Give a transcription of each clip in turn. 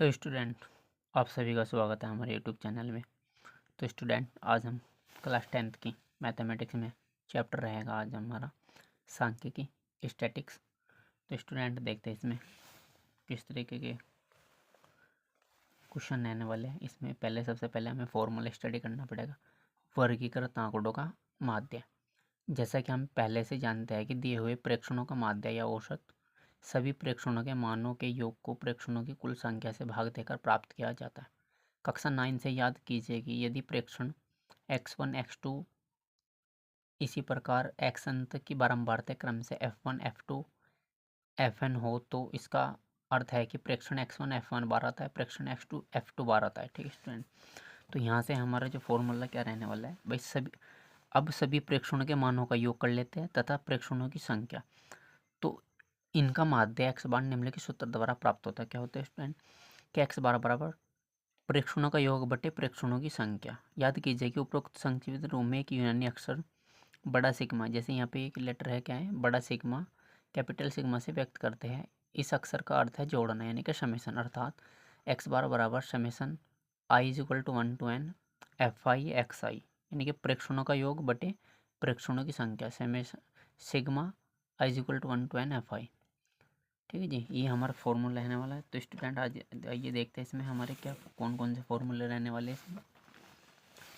Hello student, आप सभी का स्वागत है हमारे यूट्यूब चैनल में। तो स्टूडेंट, आज हम क्लास 10th की मैथमेटिक्स में चैप्टर रहेगा आज हमारा सांख्यिकी स्टैटिक्स। तो स्टूडेंट देखते हैं इसमें किस तरीके के क्वेश्चन रहने वाले हैं। इसमें सबसे पहले हमें फॉर्मूला स्टडी करना पड़ेगा, वर्गीकृत आंकड़ों का माध्य। जैसा कि हम पहले से जानते हैं कि दिए हुए प्रेक्षणों का माध्य या औसत सभी प्रेक्षणों के मानों के योग को प्रेक्षणों की कुल संख्या से भाग देकर प्राप्त किया जाता है। कक्षा 9 से याद कीजिए कि यदि प्रेक्षण x1 x2 इसी प्रकार xn तक की बारंबारता क्रम से f1 f2 fn हो तो इसका अर्थ है कि प्रेक्षण x1 f1 बार आता है, प्रेक्षण x2 f2 बार आता है। ठीक है स्टूडेंट, तो यहाँ से हमारा जो फॉर्मूला क्या रहने वाला है भाई, सभी प्रेक्षणों के मानों का योग कर लेते हैं तथा प्रेक्षणों की संख्या, तो इनका माध्य x बार निम्नलिखित सूत्र द्वारा प्राप्त होता है। क्या होता है स्टूडेंट कि x बार बराबर प्रेक्षणों का योग बटे प्रेक्षणों की संख्या। याद कीजिए कि उपरोक्त संक्षिप्त रूप में एक यूनानी अक्षर बड़ा सिग्मा, जैसे यहाँ पे एक लेटर है क्या है बड़ा सिग्मा, कैपिटल सिग्मा से व्यक्त करते हैं। इस अक्षर का अर्थ है जोड़ना, यानी कि समेसन, अर्थात एक्स बार बराबर summation i is equal to 1 to n f i x i, यानी कि प्रेक्षणों का योग बटे प्रेक्षणों की संख्या, summation sigma i is equal to 1 to n f i. ठीक है जी, ये हमारा फॉर्मूला रहने वाला है। तो स्टूडेंट आज आइए देखते हैं इसमें हमारे क्या कौन कौन से फॉर्मूले रहने वाले हैं इसमें।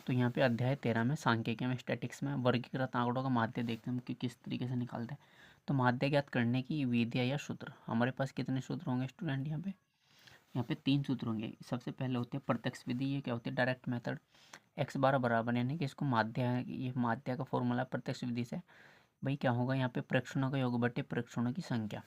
तो यहाँ पे अध्याय 13 में सांख्यिकी में स्टैटिक्स में वर्गीकृत आंकड़ों का माध्य देखते हैं हम कि किस तरीके से निकालते हैं। तो माध्य ज्ञात करने की विधियाँ या सूत्र, हमारे पास कितने सूत्र होंगे स्टूडेंट यहाँ पे 3 सूत्र होंगे। सबसे पहले होते हैं प्रत्यक्ष विधि, ये क्या होती है डायरेक्ट मेथड। एक्स बार बराबर, यानी कि इसको माध्य है, ये माध्य का फॉर्मूला प्रत्यक्ष विधि से भाई क्या होगा, यहाँ पे प्रेक्षणों का योग बटे प्रेक्षणों की संख्या।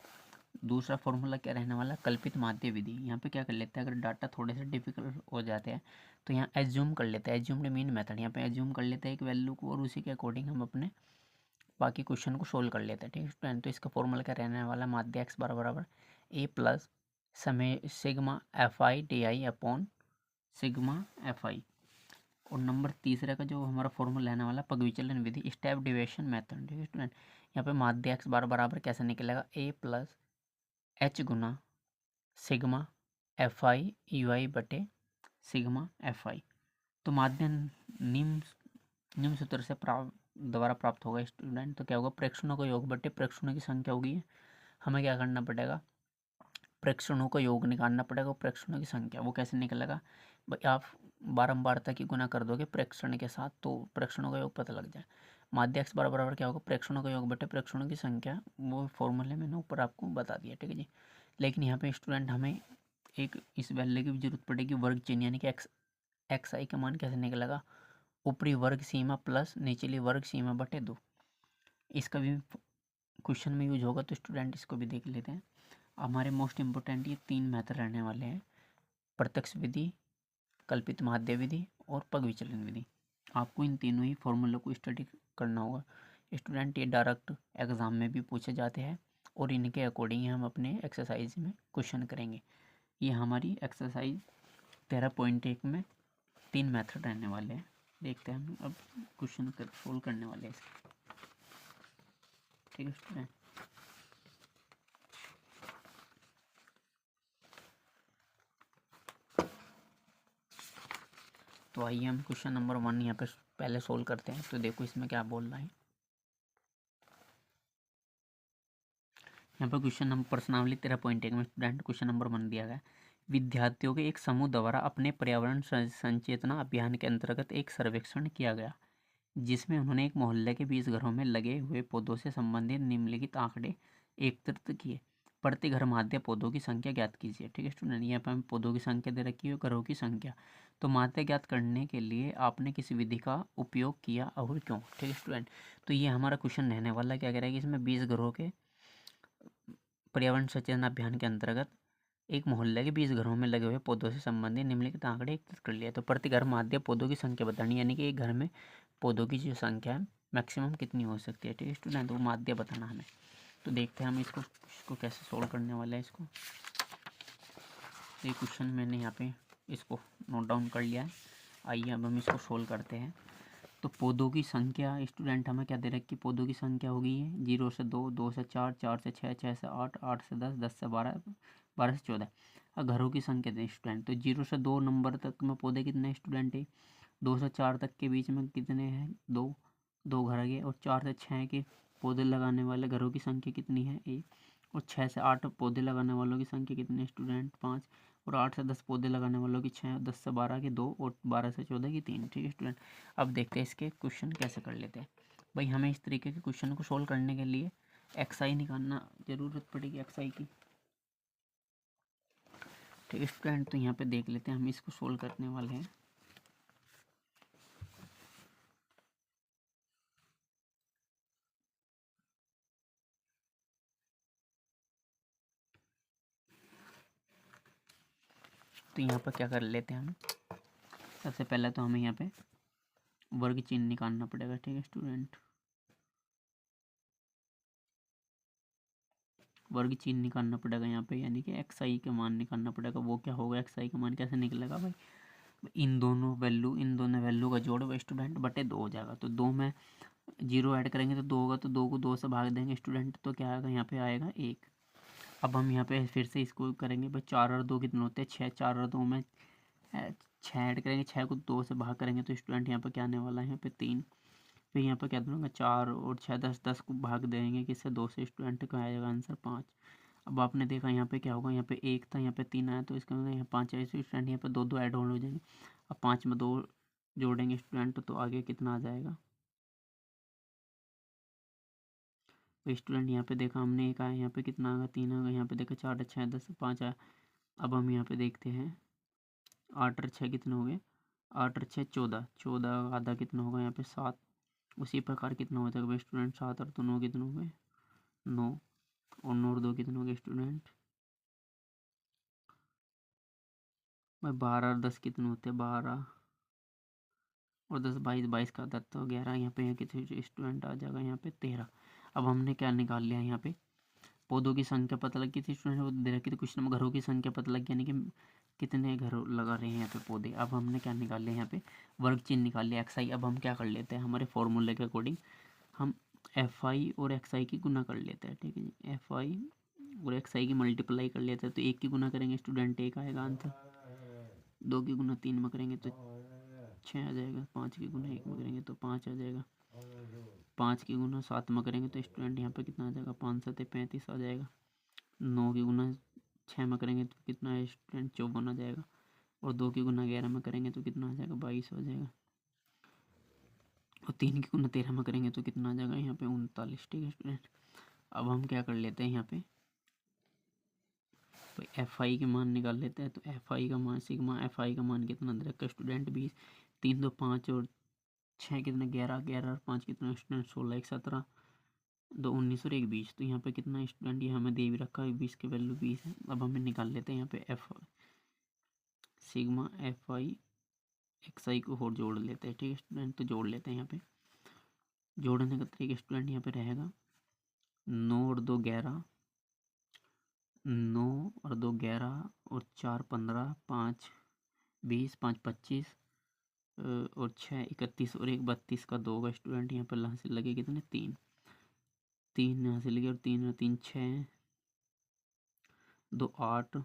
दूसरा फॉर्मूला क्या रहने वाला, कल्पित माध्य विधि। यहाँ पे क्या कर लेते हैं, अगर डाटा थोड़े से डिफिकल्ट हो जाते हैं तो यहाँ एज्यूम कर लेते हैं, एज्यूम्ड मीन मेथड। यहाँ पे एज्यूम कर लेते हैं एक वैल्यू को और उसी के अकॉर्डिंग हम अपने बाकी क्वेश्चन को सोल्व कर लेते हैं। ठीक है स्टूडेंट, तो इसका फॉर्मूला क्या रहने वाला, माध्य एक्स बार बराबर ए प्लस समय sigma f i d i upon sigma f आई। और नंबर तीसरे का जो हमारा फॉर्मूला रहने वाला पग विचलन विधि, स्टेप डिविएशन मेथड। ठीक है स्टूडेंट, यहाँ पे माध्य एक्स बार बराबर कैसे निकलेगा, ए प्लस एच गुना sigma f i u i बटे सिग्मा एफ आई। तो माध्य निम्न सूत्र से द्वारा प्राप्त होगा स्टूडेंट। तो क्या होगा, प्रेक्षणों का योग बटे प्रेक्षणों की संख्या होगी। हमें क्या करना पड़ेगा, प्रेक्षणों का योग निकालना पड़ेगा, प्रेक्षणों की संख्या वो कैसे निकलेगा भाई, आप बारंबारता की गुना कर दोगे प्रेक्षण के साथ तो प्रेक्षणों का योग पता लग जाए। माध्य एक्स बराबर क्या होगा, प्रेक्षणों का योग बटे प्रेक्षणों की संख्या, वो फॉर्मूले मैंने ऊपर आपको बता दिया। ठीक है जी, लेकिन यहाँ पे स्टूडेंट हमें एक इस वैल्यू की भी जरूरत पड़ेगी, वर्ग चिन्ह, यानी कि एक्स आई का मान कैसे निकलेगा, ऊपरी वर्ग सीमा प्लस निचली वर्ग सीमा बटे 2। इसका भी क्वेश्चन में यूज होगा, तो स्टूडेंट इसको भी देख लेते हैं। हमारे मोस्ट इम्पोर्टेंट ये 3 मेथड रहने वाले हैं, प्रत्यक्ष विधि, कल्पित माध्य विधि और पग विचलन विधि। आपको इन तीनों ही फॉर्मूलों को स्टडी करना होगा स्टूडेंट। ये डायरेक्ट एग्जाम में भी पूछे जाते हैं और इनके अकॉर्डिंग हम अपने एक्सरसाइज में क्वेश्चन करेंगे। ये हमारी एक्सरसाइज 13.1 में 3 मेथड रहने वाले हैं। देखते हैं हम अब क्वेश्चन सोल्व करने वाले हैं इसके। ठीक है स्टूडेंट, तो आइए हम क्वेश्चन नंबर 1 यहाँ पे पहले सोल्व करते हैं। तो देखो इसमें क्या बोल रहा है। यहाँ पर क्वेश्चन नंबर प्रश्नावली 13.1 में स्टूडेंट क्वेश्चन नंबर 1 दिया गया, विद्यार्थियों के एक समूह द्वारा अपने पर्यावरण संचेतना अभियान के अंतर्गत एक सर्वेक्षण किया गया, जिसमें उन्होंने एक मोहल्ले के 20 घरों में लगे हुए पौधों से संबंधित निम्नलिखित आंकड़े एकत्रित किए। प्रति घर माध्य पौधों की संख्या ज्ञात कीजिए। ठीक है स्टूडेंट, यहाँ पर हमें पौधों की संख्या दे रखी है, घरों की संख्या। तो माध्य ज्ञात करने के लिए आपने किस विधि का उपयोग किया और क्यों। ठीक है स्टूडेंट, तो ये हमारा क्वेश्चन रहने वाला क्या कह रहा है कि इसमें 20 घरों के पर्यावरण सचेतन अभियान के अंतर्गत एक मोहल्ले के 20 घरों में लगे हुए पौधों से संबंधित निम्नलिखित आंकड़े एकत्रित कर लिया। तो प्रति घर माध्य पौधों की संख्या बतानी, यानी कि एक घर में पौधों की जो संख्या है मैक्सिमम कितनी हो सकती है। ठीक है स्टूडेंट, वो माध्य बताना हमें। तो देखते हैं हम इसको कैसे सोल्व करने वाले हैं इसको। ये क्वेश्चन मैंने यहाँ पे इसको नोट डाउन कर लिया है। आइए अब हम इसको सोल्व करते हैं। तो पौधों की संख्या स्टूडेंट हमें क्या दे रखी, पौधों की संख्या होगी ये 0 से 2, 2 से 4, 4 से 6, 6 से 8, 8 से 10, 10 से 12, 12 से 14। और घरों की संख्या दें स्टूडेंट, तो 0 से 2 नंबर तक में पौधे कितने स्टूडेंट है, 2 से 4 तक के बीच में कितने हैं, 2, 2 घर के, और 4 से 6 के पौधे लगाने वाले घरों की संख्या कितनी है, 1, और 6 से 8 पौधे लगाने वालों की संख्या कितनी है स्टूडेंट, 5, और 8 से 10 पौधे लगाने वालों की 6, 10 से 12 की 2, और 12 से 14 की 3। ठीक है स्टूडेंट, अब देखते हैं इसके क्वेश्चन कैसे कर लेते हैं। भाई हमें इस तरीके के क्वेश्चन को सोल्व करने के लिए एक्सआई निकालना ज़रूरत पड़ेगी, एक्सआई की। ठीक है स्टूडेंट, तो यहाँ पे देख लेते हैं हम इसको सोल्व करने वाले हैं। तो यहाँ पर क्या कर लेते हैं हम, सबसे पहले तो हमें यहाँ पे वर्ग चिन्ह निकालना पड़ेगा। ठीक है स्टूडेंट, वर्ग चिन्ह निकालना पड़ेगा यहाँ पे, यानी कि एक्स आई का मान निकालना पड़ेगा। वो क्या होगा, एक्स आई का मान कैसे निकलेगा भाई, इन दोनों वैल्यू का जोड़ स्टूडेंट बटे 2 हो जाएगा। तो 2 में 0 ऐड करेंगे तो 2 होगा, तो 2 को 2 से भाग देंगे स्टूडेंट, तो क्या आएगा यहाँ पे आएगा 1। अब हम यहाँ पे फिर से इसको करेंगे भाई, 4 और 2 कितने होते हैं, 6, 4 और 2 में 6 ऐड करेंगे, 6 को 2 से भाग करेंगे तो स्टूडेंट यहाँ पे क्या आने वाला है, यहाँ पे 3। फिर यहाँ पे क्या दूंगा, 4 और 6, 10, 10 को भाग देंगे किससे, 2 से, स्टूडेंट का आएगा आंसर 5। अब आपने देखा यहाँ पे क्या होगा, यहाँ पे 1 था, यहाँ पे 3 आया, तो इसका मतलब यहाँ 5 आया, स्टूडेंट यहाँ पे 2 2 ऐड ऑन हो जाएंगे। अब 5 में 2 जोड़ेंगे स्टूडेंट, तो आगे कितना आ जाएगा, तो स्टूडेंट यहाँ पे देखा हमने, एक आया, यहाँ पे कितना आएगा, 3 आएगा, यहाँ पे देखा 4 6 10 5 आया। अब हम यहाँ पे देखते हैं 8 और 6 कितने हो गए, 8 और 6 14, 14 आधा कितना होगा यहाँ पे 7। उसी प्रकार कितना हो जाएगा स्टूडेंट, 7 और 2 9 कितने हो गए, 9, और 9 और 2 कितने हो गए स्टूडेंट भाई, 12 और 10 कितने होते हैं, 12 और 10 22, 22 का 10 तो 11, यहाँ पे कितने स्टूडेंट आ जाएगा, यहाँ पे 13। अब हमने क्या निकाल लिया, यहाँ पे पौधों की संख्या पता लगी थी स्टूडेंट, वो दे रखी थी कुछ नंबर, घरों की संख्या पता लगी, यानी कि कितने घर लगा रहे हैं यहाँ पे पौधे। अब हमने क्या निकाल लिया, यहाँ पे वर्ग चिन्ह निकाल लिया एक्स आई। अब हम क्या कर लेते हैं, हमारे फॉर्मूले के अकॉर्डिंग हम एफ आई और एक्स आई की गुना कर लेते हैं। ठीक है जी, एफ आई और एक्स आई की मल्टीप्लाई कर लेते हैं, तो 1 की गुना करेंगे स्टूडेंट 1 आएगा आंसर, 2 की गुना 3 में करेंगे तो 6 आ जाएगा, 5 की गुना 1 में करेंगे तो 5 आ जाएगा, 5 की गुना 7 में करेंगे तो स्टूडेंट यहाँ पे कितना आ जाएगा, 5 7 35 आ जाएगा। 9 की गुना 6 में करेंगे तो कितना है स्टूडेंट, 54 आ जाएगा, और 2 की गुना 11 में करेंगे तो कितना आ जाएगा, 22 आ जाएगा, और 3 की गुना 13 में करेंगे तो कितना आ जाएगा, यहाँ पे 39। ठीक है स्टूडेंट, अब हम क्या कर लेते हैं, यहाँ पे तो एफ आई के मान निकाल लेते हैं। तो एफ आई का मान, सिग्मा एफ आई का मान कितना दे रखा है स्टूडेंट, 20, 3 2 5 और 6 कितना 11, 11 और 5 कितना स्टूडेंट 16, 1 17, 2 19 और 1 20। तो यहाँ पे कितना स्टूडेंट, ये हमें दे भी रखा है 20 की वैल्यू 20 है। अब हमें निकाल लेते हैं यहाँ पे f sigma f i x i को और जोड़ लेते हैं। ठीक है स्टूडेंट, तो जोड़ लेते हैं। यहाँ पे जोड़ने का तरीका स्टूडेंट यहाँ पे रहेगा 9 और 2 11, 9 और 2 11 और 4 15, 5 20, 5 25 और 6 31 और 1 32 का 2 का स्टूडेंट यहाँ पर हासिल लगे कितने 3, 3 हासिल लगे, और 3 और 3 6, 2 8,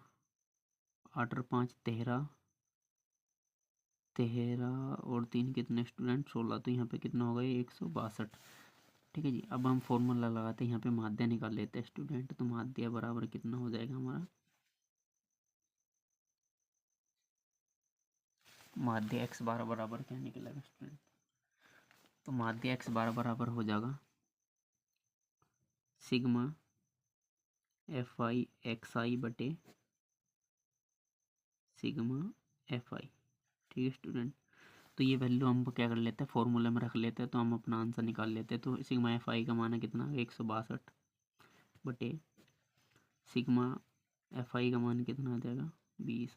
8 और 5 13, 13 और 3 कितने स्टूडेंट 16। तो यहाँ पे कितना होगा ये 162। ठीक है जी, अब हम फॉर्मूला लगाते हैं, यहाँ पे माध्य निकाल लेते हैं स्टूडेंट। तो माध्य बराबर कितना हो जाएगा हमारा, माध्य एक्स बार बराबर क्या निकलेगा स्टूडेंट, तो माध्य एक्स बार बराबर हो जाएगा सिग्मा एफ आई एक्स आई बटे सिग्मा एफ आई। ठीक है स्टूडेंट, तो ये वैल्यू हम क्या कर लेते हैं, फॉर्मूले में रख लेते हैं, तो हम अपना आंसर निकाल लेते हैं। तो सिग्मा एफ आई का मान है कितना 162 बटे सिग्मा एफ आई का मान कितना आ जाएगा 20।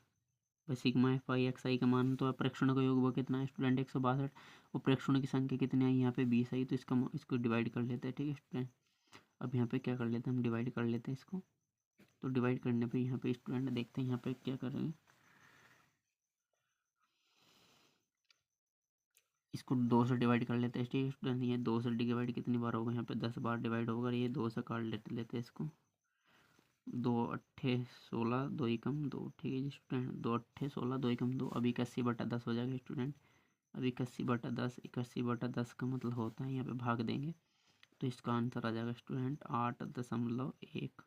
भाई सिग्मा एफ आई एक्स आई का मान तो प्रेक्षणों का योग वो कितना है स्टूडेंट 162, और प्रेक्षणों की संख्या कितनी आई यहाँ पे 20 आई, तो इसको डिवाइड कर लेते हैं। ठीक है स्टूडेंट, अब यहाँ पे क्या कर लेते हैं, हम डिवाइड कर लेते हैं इसको। तो डिवाइड करने पे यहाँ पे स्टूडेंट देखते हैं यहाँ पे क्या करेंगे, इसको 2 से डिवाइड कर लेते हैं स्टूडेंट। ये 2 से डिवाइड कितनी बार होगा, यहाँ पे 10 बार डिवाइड होगा। ये 2 से काट लेते हैं इसको। 2 अट्ठे 16, 2 एकम 2, ठीक है जी स्टूडेंट। 2 अट्ठे 16, 2 एकम 2। अब 81/10 हो जाएगा स्टूडेंट। अब 81/10, 81/10 का मतलब होता है, यहाँ पे भाग देंगे तो इसका आंसर आ जाएगा स्टूडेंट 8.1।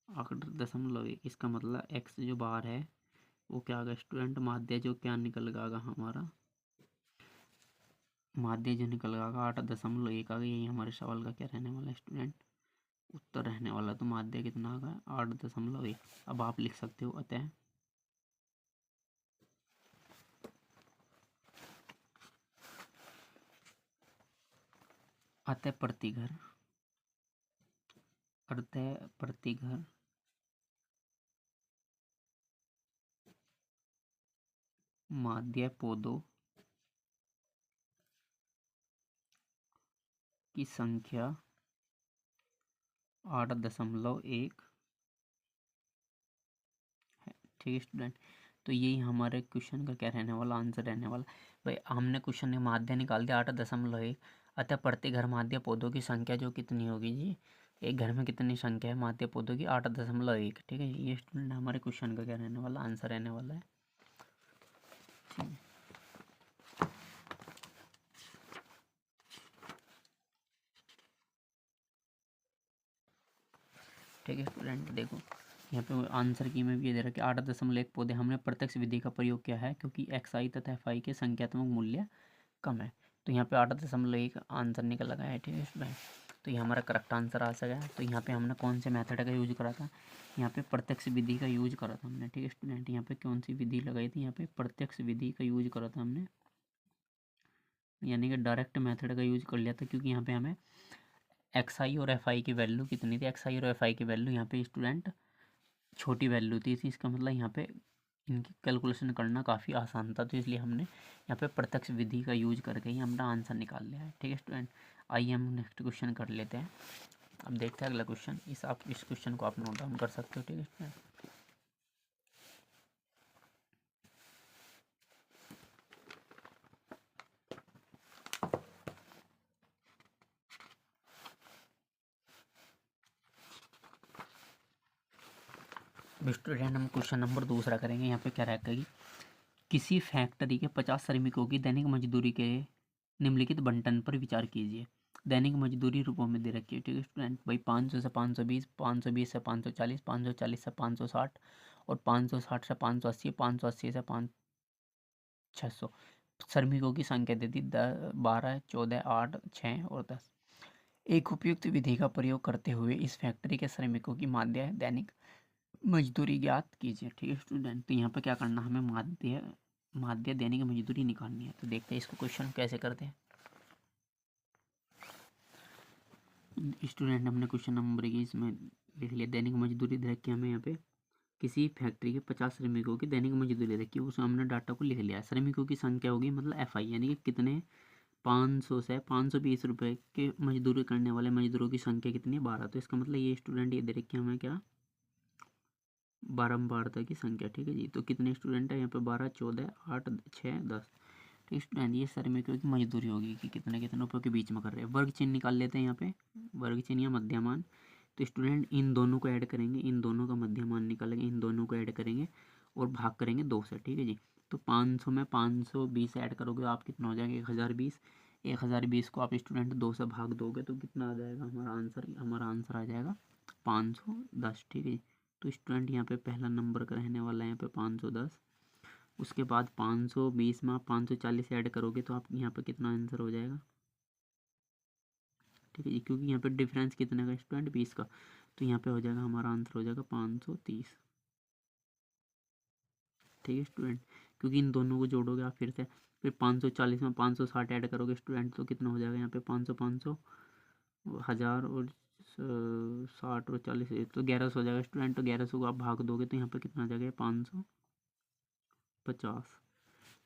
8.1। इसका मतलब एक्स जो बार है वो क्या आ गया स्टूडेंट, माध्य जो क्या निकल गया हमारा, माध्य जो निकल गया 8.1 आ गया। यही हमारे सवाल का क्या रहने वाला है स्टूडेंट, उत्तर रहने वाला। तो माध्य कितना आ गया 8.1। अब आप लिख सकते हो अतः अतः प्रति घर, अतः प्रति घर माध्य पौधों की संख्या 8.1 है, ठीक है स्टूडेंट। तो यही हमारे क्वेश्चन का क्या रहने वाला, आंसर रहने वाला। भाई हमने क्वेश्चन में माध्य निकाल दिया 8.1। अतः प्रति घर माध्य पौधों की संख्या जो कितनी होगी जी, एक घर में कितनी संख्या है माध्य पौधों की, 8.1, ठीक है। ये स्टूडेंट हमारे क्वेश्चन का क्या रहने वाला, आंसर रहने वाला है, ठीक है। ठीक है स्टूडेंट, देखो यहाँ पे आंसर की में भी ये दे रहा है कि 8.1 पौधे। हमने प्रत्यक्ष विधि का प्रयोग किया है क्योंकि एक्स आई तथा एफ आई के संख्यात्मक मूल्य कम है। तो यहाँ पे 8.1 आंसर निकल लगा है, ठीक है स्टूडेंट। तो ये हमारा करेक्ट आंसर आ सका है। तो यहाँ पे हमने कौन से मेथड का यूज करा था, यहाँ पे प्रत्यक्ष विधि का यूज करा था हमने, ठीक है स्टूडेंट। यहाँ पे कौन सी विधि लगाई थी, यहाँ पे प्रत्यक्ष विधि का यूज करा था हमने, यानी कि डायरेक्ट मेथड का यूज कर लिया था। क्योंकि यहाँ पे हमें एक्स आई और एफ आई की वैल्यू कितनी थी, एक्स आई और एफ आई की वैल्यू यहाँ पे स्टूडेंट छोटी वैल्यू थी। इसका मतलब यहाँ पे इनकी कैलकुलेशन करना काफ़ी आसान था। तो इसलिए हमने यहाँ पे प्रत्यक्ष विधि का यूज करके ही हमने आंसर निकाल लिया है, ठीक है स्टूडेंट। आइए हम नेक्स्ट क्वेश्चन कर लेते हैं। अब देखते हैं अगला क्वेश्चन। इस क्वेश्चन को आप नोट डाउन कर सकते हो, ठीक है स्टूडेंट। स्टूडेंट हम क्वेश्चन नंबर दूसरा करेंगे। यहाँ पे क्या रहेगा कि किसी फैक्ट्री के 50 श्रमिकों की दैनिक मजदूरी के निम्नलिखित बंटन पर विचार कीजिए। दैनिक मजदूरी रूपों में दे रखी है, ठीक है स्टूडेंट। भाई 500 से 520, 520 से 540, 540 से 560 और 560 से 580, 580 से 600 श्रमिकों की संख्या दे दी 12, 14, 8, 6 और 10। एक उपयुक्त विधि का प्रयोग करते हुए इस फैक्ट्री के श्रमिकों की माध्य दैनिक मजदूरी ज्ञात कीजिए, ठीक है स्टूडेंट। तो यहाँ पे क्या करना, हमें माध्य दैनिक मजदूरी निकालनी है। तो देखते हैं इसको क्वेश्चन कैसे करते हैं स्टूडेंट। हमने क्वेश्चन नंबर 21 में लिख लिया दैनिक मजदूरी दे रखी है हमें। यहाँ पे किसी फैक्ट्री के 50 श्रमिकों की दैनिक मजदूरी रखी है, उसमें हमने डाटा को लिख लिया। श्रमिकों की संख्या होगी मतलब एफ आई, यानी कि कितने 500 से 520 रुपये के मजदूरी करने वाले मजदूरों की संख्या कितनी है 12। तो इसका मतलब ये स्टूडेंट ये दे रखी है हमें क्या, बारंबारता की संख्या, ठीक है जी। तो कितने स्टूडेंट है यहाँ पे 12, 14, 8, 6, 10। तो स्टूडेंट ये श्रमिकों की मजदूरी होगी कि कितने कितने रुपये के बीच में कर रहे हैं। वर्ग चिन्ह निकाल लेते हैं यहाँ पे, वर्ग चिन्ह या मध्यमान। तो स्टूडेंट इन दोनों को ऐड करेंगे, इन दोनों का मध्यमान निकालेंगे, इन दोनों को ऐड करेंगे और भाग करेंगे 2 से, ठीक है जी। तो 500 में 520 ऐड करोगे तो आप कितना हो जाएगा 1020। 1020 को आप स्टूडेंट 2 से भाग दोगे तो कितना आ जाएगा हमारा आंसर आ जाएगा 510, ठीक है जी। तो स्टूडेंट यहाँ पे पहला नंबर का रहने वाला है यहाँ पे 510। उसके बाद 520 में आप 540 ऐड करोगे तो आप यहाँ पे कितना आंसर हो जाएगा, ठीक है जी। क्योंकि यहाँ पे डिफरेंस कितने का स्टूडेंट 20 का, तो यहाँ पे हो जाएगा हमारा आंसर हो जाएगा 530, ठीक है स्टूडेंट। क्योंकि इन दोनों को जोड़ोगे आप फिर 540 में 560 ऐड करोगे स्टूडेंट तो कितना हो जाएगा यहाँ पे 500, 500, 1000 और 60 और 40, तो 1100 हो जाएगा स्टूडेंट। तो 1100 को आप भाग दोगे तो यहाँ पे कितना आ जाएगा 550।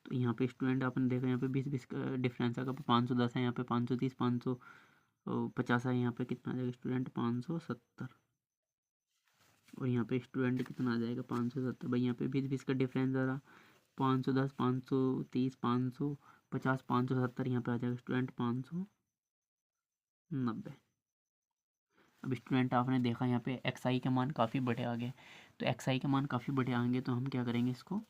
तो यहाँ पे स्टूडेंट आपने देखा यहाँ पे 20-20 का डिफरेंस है। 510 है यहाँ पे 530, 550 है यहाँ पे कितना आ जाएगा स्टूडेंट 570। और यहाँ पे स्टूडेंट कितना आ जाएगा 570। भाई यहाँ पे 20-20 का डिफरेंस आ रहा 510, 530, 50 570 यहाँ पे आ जाएगा स्टूडेंट 590। अब स्टूडेंट आपने देखा यहाँ पे एक्स आई के मान काफ़ी बड़े आ गए, तो एक्स आई के मान काफ़ी बड़े आएंगे तो हम क्या करेंगे, इसको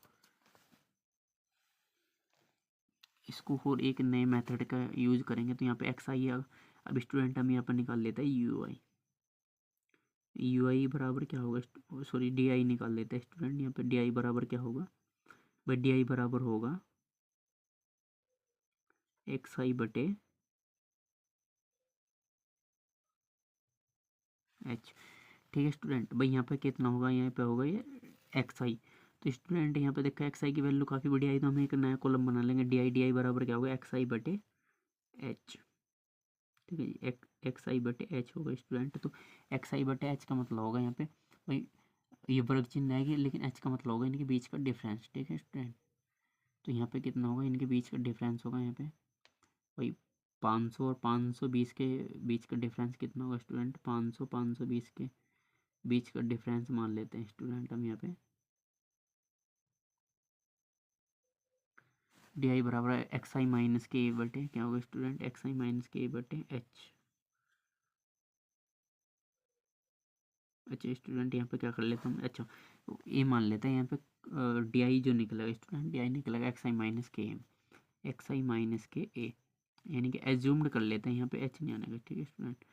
और एक नए मेथड का यूज़ करेंगे। तो यहाँ पे एक्स आई है, अब स्टूडेंट हम यहाँ पर निकाल लेते हैं यू आई। यू आई बराबर क्या होगा, सॉरी डी आई निकाल लेते हैं स्टूडेंट। यहाँ पे डी आई बराबर क्या होगा भाई, डी आई बराबर होगा एक्स आई बटे एच। ठीक है स्टूडेंट, भाई यहाँ पे कितना होगा, यहाँ पे होगा ये एक्स आई। तो स्टूडेंट यहाँ पे देखा एक्स आई की वैल्यू काफ़ी बड़ी आई, तो हम एक नया कॉलम बना लेंगे, डी आई बराबर क्या होगा एक्स आई बटे एच। ठीक है जी, एक्स आई बटे एच होगा स्टूडेंट। तो एक्स आई बटे एच का मतलब होगा यहाँ पे भाई, ये वर्ग चिन्ह आएगी लेकिन एच का मतलब होगा इनके बीच का डिफरेंस। ठीक है स्टूडेंट, तो यहाँ पे कितना होगा, इनके बीच का डिफरेंस होगा यहाँ पे भाई 500 और 520 के बीच का डिफरेंस कितना होगा स्टूडेंट, 500 520 के बीच का डिफरेंस मान लेते हैं स्टूडेंट हम यहाँ पे। डी आई बराबर है एक्स आई माइनस के ए बटे क्या होगा स्टूडेंट, एक्स आई माइनस के ए बटे एच। अच्छा स्टूडेंट यहाँ पे क्या कर लेते हैं, अच्छा ए मान लेते हैं यहाँ पे, डी आई जो निकलेगा स्टूडेंट, डी आई निकलेगा एक्स आई माइनस के ए, एक्स आई माइनस के ए, यानी कि एज्यूम्ड कर लेते हैं, यहाँ पे एच नहीं आने का। ठीक है स्टूडेंट,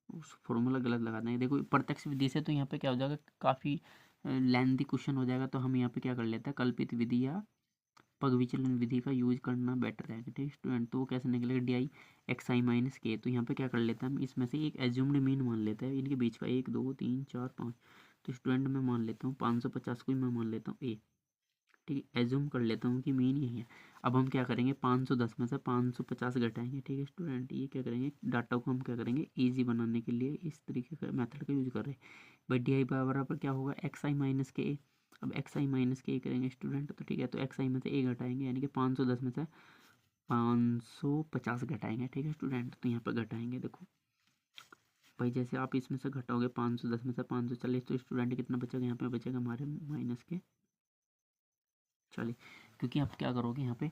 उस फॉर्मूला गलत लगा देंगे। देखो प्रत्यक्ष विधि से तो यहाँ पे क्या हो जाएगा, काफ़ी लेंथी क्वेश्चन हो जाएगा, तो हम यहाँ पे क्या कर लेते हैं, कल्पित विधि या पग विचलन विधि का यूज करना बेटर रहेगा। ठीक है स्टूडेंट, तो वो कैसे निकलेगा, D I x I minus के। तो यहाँ पे क्या कर लेते हैं हम, इसमें से एक एज्यूम्ड मीन मान लेते हैं इनके बीच का, 1 2 3 4 5। तो स्टूडेंट मैं मान लेता हूँ 550 को ही मैं मान लेता हूँ ए। ठीक है, एज्यूम कर लेता हूँ कि मीन यही है। अब हम क्या करेंगे, 510 में से 550 घटाएंगे। ठीक है स्टूडेंट, ये क्या करेंगे, डाटा को हम क्या करेंगे ईजी बनाने के लिए इस तरीके का मेथड का यूज कर रहे हैं। भाई डी आई बराबर क्या होगा, एक्स आई माइनस के ए। अब एक्स आई माइनस के ए करेंगे स्टूडेंट, तो ठीक है, तो एक्स आई में से ए घटाएंगे, यानी कि 510 में से 550 घटाएंगे। ठीक है स्टूडेंट, तो यहाँ पर घटाएंगे, देखो भाई जैसे आप इसमें से घटाओगे 510 में से 540, तो स्टूडेंट कितना बचेगा, यहाँ पे बचेगा हमारे माइनस के 40। क्योंकि आप क्या करोगे यहाँ पे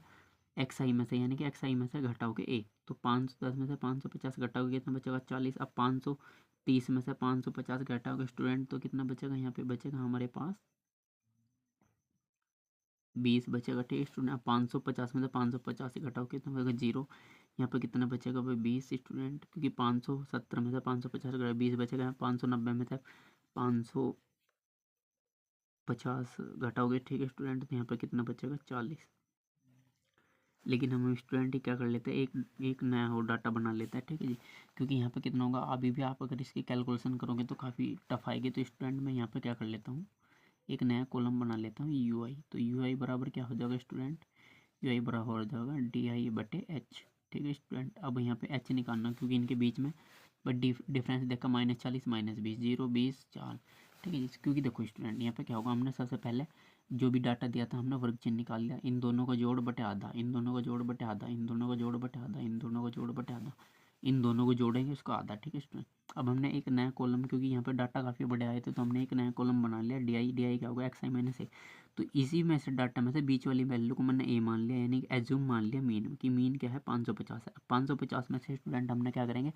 एक्स आई में से, यानी कि एक्स आई में से घटाओगे ए, तो 510 में से 550 घटाओगे कितना बचेगा 40। अब 530 में से 550 घटाओगे स्टूडेंट, तो कितना बचेगा, यहाँ पे बचेगा हमारे पास 20 बचेगा। ठीक है स्टूडेंट, अब 550 में से 550 से घटाओ कितना बचेगा 0। यहाँ पे कितना बचेगा भाई 20 स्टूडेंट, क्योंकि 570 में से 550 घटा 20 बचेगा। 590 में से 550 घटाओगे, ठीक है स्टूडेंट, तो यहाँ पे कितना बचेगा 40। लेकिन हम स्टूडेंट ही क्या कर लेते हैं, एक नया हो डाटा बना लेते हैं। ठीक है जी, क्योंकि यहाँ पे कितना होगा, अभी भी आप अगर इसकी कैलकुलेशन करोगे तो काफ़ी टफ आएगी। तो स्टूडेंट मैं यहाँ पे क्या कर लेता हूँ, एक नया कॉलम बना लेता हूँ यू आई। तो यू आई बराबर क्या हो जाएगा स्टूडेंट, यू आई बराबर हो जाएगा डी आई बटे एच। ठीक है स्टूडेंट, अब यहाँ पे एच निकालना, क्योंकि इनके बीच में बट डिफरेंस देखा -40 -20 0 20 4। ठीक है जी, क्योंकि देखो स्टूडेंट यहाँ पे क्या होगा, हमने सबसे पहले जो भी डाटा दिया था हमने वर्ग चिन्ह निकाल लिया, इन दोनों का जोड़ बटे आधा, इन दोनों का जोड़ बटे आधा, इन दोनों का जोड़ बटे आधा, इन दोनों का जोड़ बटे आधा, इन दोनों को जोड़ेंगे उसका आधा। ठीक है स्टूडेंट, अब हमने एक नया कॉलम, क्योंकि यहाँ पे डाटा काफ़ी बड़े आए थे, तो हमने एक नया कॉलम बना लिया डी आई क्या होगा एक्स आई माइनस ए। तो इसी में से डाटा में से बीच वाली वैल्यू को मैंने ए मान लिया, यानी कि एज्यूम मान लिया मीन, कि मीन क्या है 550 है। 550 में से स्टूडेंट हमने क्या करेंगे,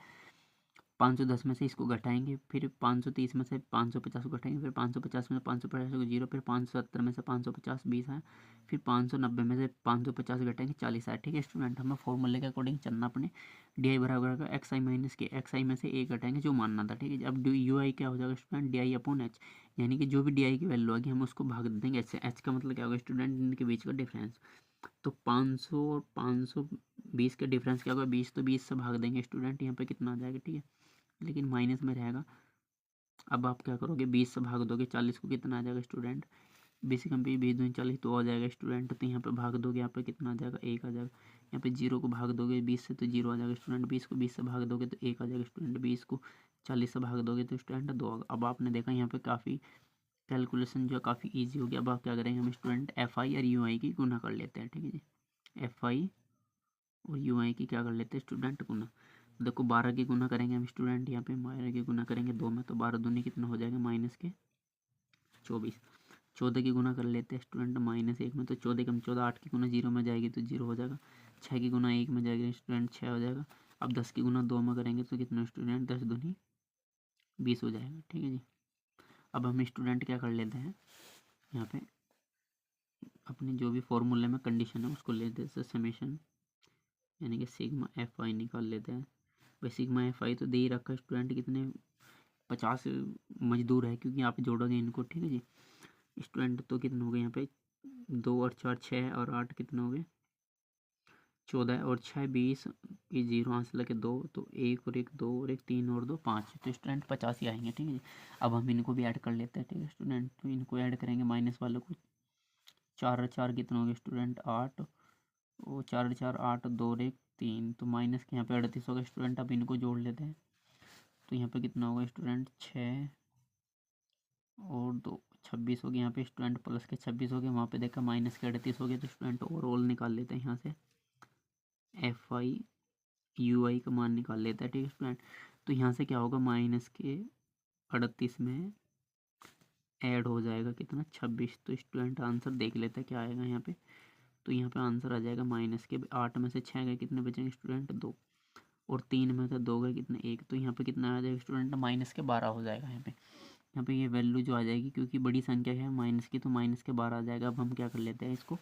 510 में से इसको घटाएंगे, फिर 530 में से 550 को घटाएंगे, फिर 550 में से 550 को 0, फिर 570 में से 550 20 है, फिर 590 में से 550 घटाएंगे 40 है। ठीक है स्टूडेंट, हमें फॉर्मूले के अकॉर्डिंग चलना अपने। डी आई बराबर होगा एक्स आई माइनस के, एक्स आई में से ए घटाएंगे जो मानना था। ठीक है, अब यू आई क्या हो जाएगा student, D i upon H, यानी कि जो भी डी आई की वैल्यू आएगी हम उसको भाग दे देंगे एच से। एच का मतलब क्या होगा स्टूडेंट, इनके बीच का डिफरेंस। तो 500 और 520 का डिफरेंस क्या होगा 20, तो 20 से भाग देंगे स्टूडेंट, यहाँ पे कितना आ जाएगा। ठीक है, लेकिन माइनस में रहेगा। अब आप क्या करोगे, 20 से भाग दोगे 40 को, कितना आ जाएगा स्टूडेंट, 20 से कम 20 दूनी 40 तो आ जाएगा स्टूडेंट। तो यहाँ पे भाग दोगे, यहाँ पे कितना आ जाएगा 1 आ जाएगा। यहाँ पे 0 को भाग दोगे 20 से तो 0 आ जाएगा स्टूडेंट। 20 को 20 से भाग दोगे तो 1 आ जाएगा स्टूडेंट। 20 को 40 से भाग दोगे तो स्टूडेंट 2 आएगा। अब आपने देखा यहाँ पे काफ़ी कैलकुलेशन जो है काफ़ी ईजी हो गया। अब आप क्या करेंगे, हम स्टूडेंट एफ आई और यू आई की गुना कर लेते हैं। ठीक है जी, एफ आई और यू आई की क्या कर लेते हैं स्टूडेंट, गुना। देखो 12 की गुना करेंगे हम स्टूडेंट, यहाँ पे 12 की गुना करेंगे 2 में, तो 12 दूनी कितना हो जाएगा माइनस के 24। 14 की गुना कर लेते हैं स्टूडेंट -1 में, तो 14 कम 14 8 की गुना 0 में जाएगी तो 0 हो जाएगा। 6 की गुना 1 में जाएगा स्टूडेंट 6 हो जाएगा। अब 10 की गुना 2 में करेंगे तो कितना स्टूडेंट 10 दूनी 20 हो जाएगा। ठीक है जी। अब हम स्टूडेंट क्या कर लेते हैं, यहाँ पे अपने जो भी फॉर्मूले में कंडीशन है उसको लेते हैं समेशन, यानी कि सिग्मा एफ आई निकाल लेते हैं। भाई सिग्मा एफ आई तो दे ही रखा है स्टूडेंट, कितने 50 मजदूर है क्योंकि आप जोड़ोगे इनको। ठीक है जी। स्टूडेंट तो कितने हो गए यहाँ पे 2 और 4 6 और 8 कितने हो गए 14 और 6 20 की 0 आंसर लगे 2, तो 1 और 1 2 और 1 3 और 2 5, तो स्टूडेंट 85 ही आएंगे। ठीक है जी। अब हम इनको भी ऐड कर लेते हैं। ठीक है स्टूडेंट, तो इनको ऐड करेंगे माइनस वालों को। 4 और 4 कितने हो गए स्टूडेंट 8, वो 4 और 4 8 2 और 1 3, तो माइनस के यहाँ पे 38 हो गए स्टूडेंट। अब इनको जोड़ लेते हैं तो यहाँ पे कितना होगा स्टूडेंट 6 और 2 26 हो गया। यहाँ पे स्टूडेंट प्लस के 26 हो गए, वहाँ पे देखा माइनस के 38 हो गए। तो स्टूडेंट ओवरऑल निकाल लेते हैं यहाँ से एफ आई यू आई का मान निकाल लेता है। ठीक है स्टूडेंट, तो यहाँ से क्या होगा माइनस के 38 में ऐड हो जाएगा कितना 26, तो स्टूडेंट आंसर देख लेते हैं क्या आएगा यहाँ पे। तो यहाँ पे आंसर आ जाएगा माइनस के 8 में से 6 गए कितने बचेंगे स्टूडेंट 2, और 3 में से 2 गए कितने 1, तो यहाँ पे कितना आ जाएगा स्टूडेंट माइनस के 12 हो जाएगा। यहाँ पे ये वैल्यू जो आ जाएगी क्योंकि बड़ी संख्या है माइनस की, तो माइनस के 12 आ जाएगा। अब हम क्या कर लेते हैं इसको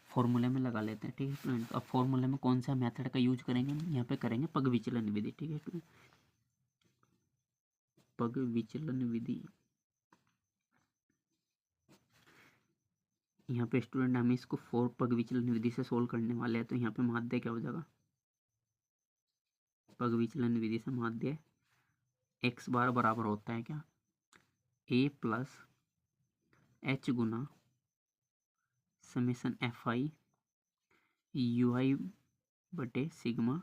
फॉर्मूले में लगा लेते हैं। ठीक है स्टूडेंट, अब फॉर्मूले में कौन सा मेथड का यूज करेंगे, यहाँ पे करेंगे पग विचलन विधि। ठीक है स्टूडेंट, पग विचलन विधि। यहाँ पे स्टूडेंट हम इसको पग विचलन विधि से सोल्व करने वाले हैं। तो यहाँ पे माध्य क्या हो जाएगा, पग विचलन विधि से माध्य x बार बराबर होता है क्या a प्लस एच गुना summation f i u i बटे सिग्मा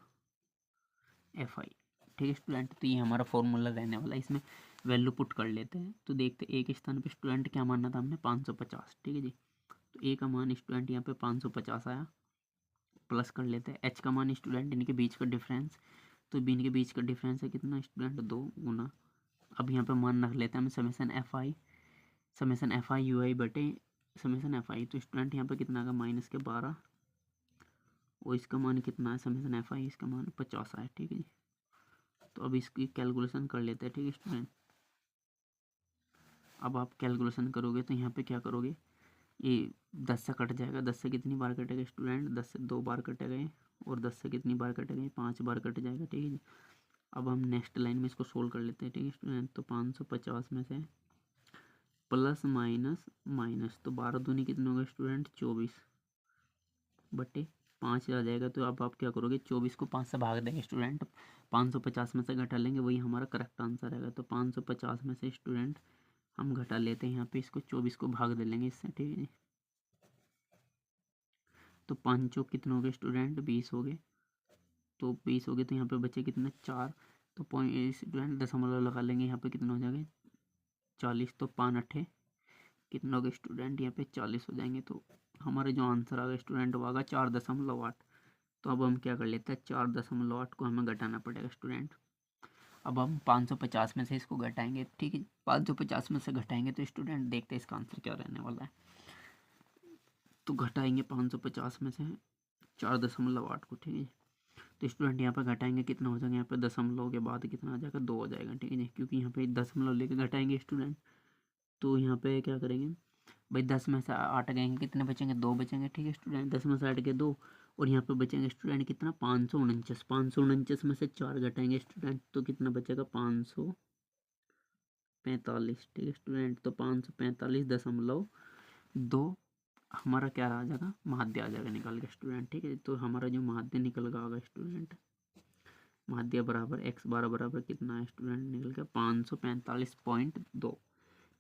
एफ आई। ठीक है स्टूडेंट, तो ये हमारा फॉर्मूला रहने वाला है। इसमें वैल्यू पुट कर लेते हैं तो देखते हैं एक स्थान पे स्टूडेंट क्या मानना था हमने 550। ठीक है जी, तो ए का मान स्टूडेंट यहाँ पे 550 आया, प्लस कर लेते हैं एच का मान स्टूडेंट इनके बीच का डिफरेंस, तो इनके बीच का डिफरेंस है कितना स्टूडेंट 2 गुना। अब यहाँ पे मान रख लेते हैं हम summation f i u i बटे समेसन एफ आई, तो स्टूडेंट यहाँ पे कितना का माइनस के 12, और इसका मान कितना है समेसन एफ आई, इसका मान 50 है। ठीक है जी, तो अब इसकी कैलकुलेशन कर लेते हैं। ठीक है स्टूडेंट, अब आप कैलकुलेशन करोगे तो यहाँ पे क्या करोगे, ये 10 से कट जाएगा। 10 से कितनी बार कटेगा स्टूडेंट 10 से 2 बार कटेगा, और 10 से कितनी बार कटेगा 5 बार कट जाएगा। ठीक है जी, अब हम नेक्स्ट लाइन में इसको सोल्व कर लेते हैं। ठीक है स्टूडेंट, तो 550 में से प्लस माइनस माइनस, तो 12 दूनी कितने होगा स्टूडेंट 24 बटे 5 आ जाएगा। तो अब आप क्या करोगे 24 को 5 से भाग देंगे स्टूडेंट, 550 में से घटा लेंगे, वही हमारा करेक्ट आंसर रहेगा। तो 550 में से स्टूडेंट हम घटा लेते हैं यहाँ पे, इसको 24 को भाग दे लेंगे इससे। ठीक है, तो 5 चौक कितने हो गए स्टूडेंट 20 हो गए, तो 20 हो गए, तो यहाँ पे बचे कितने 4, तो पॉइंट स्टूडेंट दशमलव लगा लेंगे यहाँ पे कितना हो जाएगा 40, तो 5 अट्ठे कितना हो गया स्टूडेंट यहाँ पे 40 हो जाएंगे। तो हमारे जो आंसर आ गया स्टूडेंट वो आ गया 4.8। तो अब हम क्या कर लेते हैं 4.8 को हमें घटाना पड़ेगा स्टूडेंट। अब हम 550 में से इसको घटाएंगे। ठीक है, 550 में से घटाएंगे तो स्टूडेंट देखते हैं इसका आंसर क्या रहने वाला है। तो घटाएंगे 550 में से 4.8 को। ठीक है, तो स्टूडेंट यहाँ पर घटाएंगे कितना हो जाएगा, यहाँ पे दशमलव के बाद कितना आ जाएगा 2 हो जाएगा। ठीक है जी, क्योंकि यहाँ पे दशमलव लेके घटाएंगे स्टूडेंट। तो यहाँ पे क्या करेंगे भाई 10 में से 8 गएंगे कितने बचेंगे 2 बचेंगे। ठीक है स्टूडेंट, 10 में से 8 के 2, और यहाँ पे बचेंगे स्टूडेंट कितना 549। 549 में से 4 घटाएंगे स्टूडेंट तो कितना बचेगा 545। ठीक है स्टूडेंट, तो 545.2 हमारा क्या आ जाएगा माध्य आ जाएगा निकल के स्टूडेंट। ठीक है, तो हमारा जो माध्य निकल गया होगा स्टूडेंट, माध्य बराबर एक्स बार बराबर कितना है स्टूडेंट निकल के 545.2।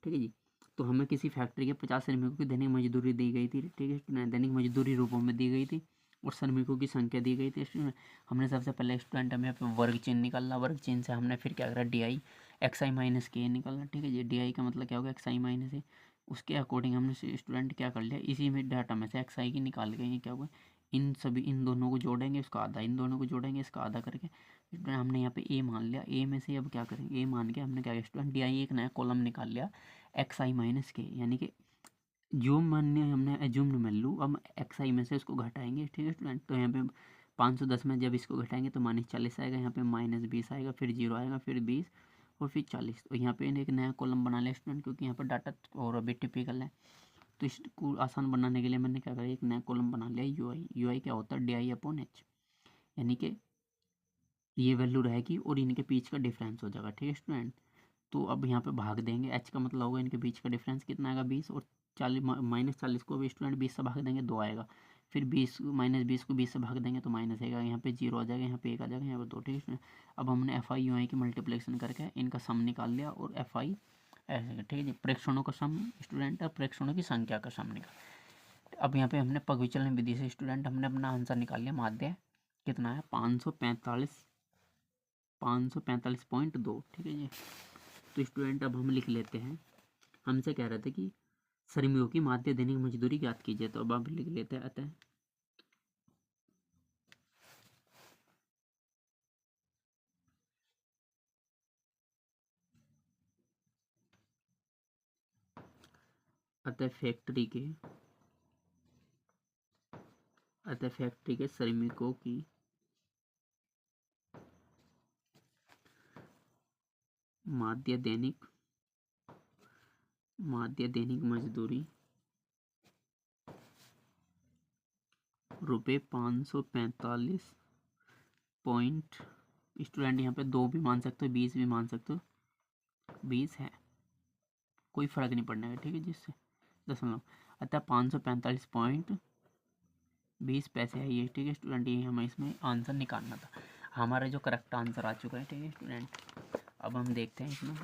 ठीक है जी, तो हमें किसी फैक्ट्री के 50 श्रमिकों की दैनिक मजदूरी दी गई थी। ठीक है स्टूडेंट, दैनिक मजदूरी रूपों में दी गई थी और श्रमिकों की संख्या दी गई थी स्टूडेंट। हमने सबसे पहले स्टूडेंट हमें यहाँ पे वर्ग चिन्ह निकालना, वर्ग चिन्ह से हमने फिर क्या करा D I x I minus के निकालना। ठीक है जी, डी आई का मतलब क्या होगा एक्स आई माइनस है, उसके अकॉर्डिंग हमने स्टूडेंट क्या कर लिया इसी में डाटा में से एक्स आई की निकाल गए क्या होगा इन दोनों को जोड़ेंगे इसका आधा, इन दोनों को जोड़ेंगे इसका आधा करके स्टूडेंट हमने यहाँ पे ए मान लिया। ए में से अब क्या करेंगे ए मान के हमने क्या किया स्टूडेंट डी आई एक नया कॉलम निकाल लिया एक्स आई माइनस के, यानी कि जो मान्य हमने एज्यूम्ड वैल्यू अब एक्स आई में से इसको घटाएंगे। ठीक है स्टूडेंट, तो यहाँ पे 510 में जब इसको घटाएंगे तो -40 आएगा, यहाँ पे -20 आएगा, फिर 0 आएगा, फिर 20 और फिर 40। तो यहाँ पे एक नया कॉलम बना लिया स्टूडेंट, क्योंकि यहाँ पर डाटा और अभी टिपिकल है। तो इसको आसान बनाने के लिए मैंने क्या करा, एक नया कॉलम बना लिया UI क्या होता है DI/H, यानी कि ये वैल्यू रहेगी और इनके बीच का डिफरेंस हो जाएगा। ठीक है स्टूडेंट। तो अब यहाँ पे भाग देंगे, H का मतलब होगा इनके बीच का डिफरेंस कितना आएगा 20, और 40 -40 को भी स्टूडेंट 20 से भाग देंगे 2 आएगा, फिर 20 -20 को 20 से भाग देंगे तो माइनस आएगा, यहाँ पे 0 आ जाएगा, यहाँ पे 1 आ जाएगा, यहाँ पे 2। ठीक है। अब हमने FI/UI की मल्टीप्लिकेशन करके इनका सम निकाल लिया और FI ऐसे। ठीक है जी। प्रेक्षणों का सम स्टूडेंट, प्रेक्षणों की संख्या का सम निकाल। अब यहाँ पे हमने पग विचलन विधि से स्टूडेंट हमने अपना आंसर निकाल लिया। माध्य कितना है 545.2। ठीक है जी। तो स्टूडेंट अब हम लिख लेते हैं, हमसे कह रहे थे कि श्रमिकों की माध्य दैनिक मजदूरी ज्ञात कीजिए, तो अब आप लिख लेते हैं अतः फैक्ट्री के श्रमिकों की माध्य दैनिक मजदूरी ₹545 पॉइंट। स्टूडेंट यहाँ पे 2 भी मान सकते हो, 20 भी मान सकते हो, 20 है, कोई फर्क नहीं पड़ने का। ठीक है जिससे दशमलव, अतः 545.20 है ये। ठीक है स्टूडेंट, ये हमें इसमें आंसर निकालना था, हमारा जो करेक्ट आंसर आ चुका है। ठीक है स्टूडेंट, अब हम देखते हैं इसमें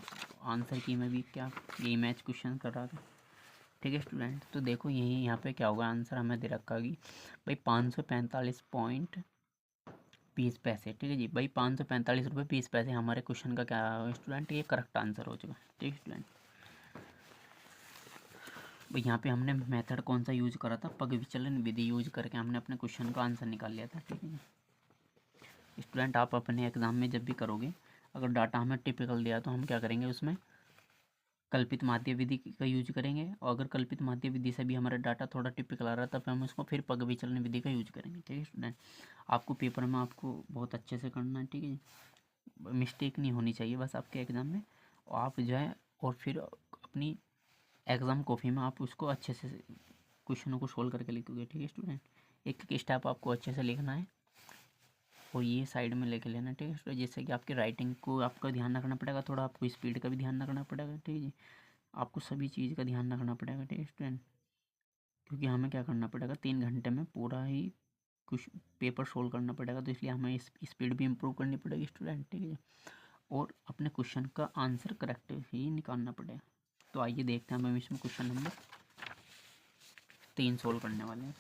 आंसर की, मैं भी क्या ये मैच क्वेश्चन कर रहा था। ठीक है स्टूडेंट, तो देखो यही यहाँ पे क्या होगा, आंसर हमें दे रखा कि भाई 545.20। ठीक है जी भाई, 545 रुपये 20 हमारे क्वेश्चन का क्या है स्टूडेंट, ये करेक्ट आंसर हो चुका है। ठीक है स्टूडेंट, भाई यहाँ पे हमने मेथड कौन सा यूज करा था, पग विचलन विधि यूज करके हमने अपने क्वेश्चन का आंसर निकाल लिया था। ठीक है स्टूडेंट, आप अपने एग्जाम में जब भी करोगे, अगर डाटा हमें टिपिकल दिया तो हम क्या करेंगे, उसमें कल्पित माध्य विधि का यूज करेंगे, और अगर कल्पित माध्य विधि से भी हमारा डाटा थोड़ा टिपिकल आ रहा है तब हम उसको फिर पग विचलन विधि का यूज करेंगे। ठीक है स्टूडेंट, आपको पेपर में आपको बहुत अच्छे से करना है। ठीक है, मिस्टेक नहीं होनी चाहिए बस आपके एग्ज़ाम में, आप जो है और फिर अपनी एग्ज़ाम कॉपी में आप उसको अच्छे से क्वेश्चनों को सोल्व करके लिखोगे। ठीक है स्टूडेंट, एक एक स्टेप आपको अच्छे से लिखना है और ये साइड में लेके लेना। ठीक है स्टूडेंट, जैसे कि आपकी राइटिंग को आपका ध्यान रखना पड़ेगा, थोड़ा आपको स्पीड का भी ध्यान रखना पड़ेगा। ठीक है जी, आपको सभी चीज़ का ध्यान रखना पड़ेगा। ठीक है स्टूडेंट, क्योंकि हमें क्या करना पड़ेगा, 3 घंटे में पूरा ही कुछ पेपर सोल्व करना पड़ेगा, तो इसलिए हमें स्पीड भी इम्प्रूव करनी पड़ेगी स्टूडेंट। ठीक है, और अपने क्वेश्चन का आंसर करेक्ट ही निकालना पड़ेगा। तो आइए देखते हैं, हम इसमें क्वेश्चन नंबर 3 सोल्व करने वाले हैं।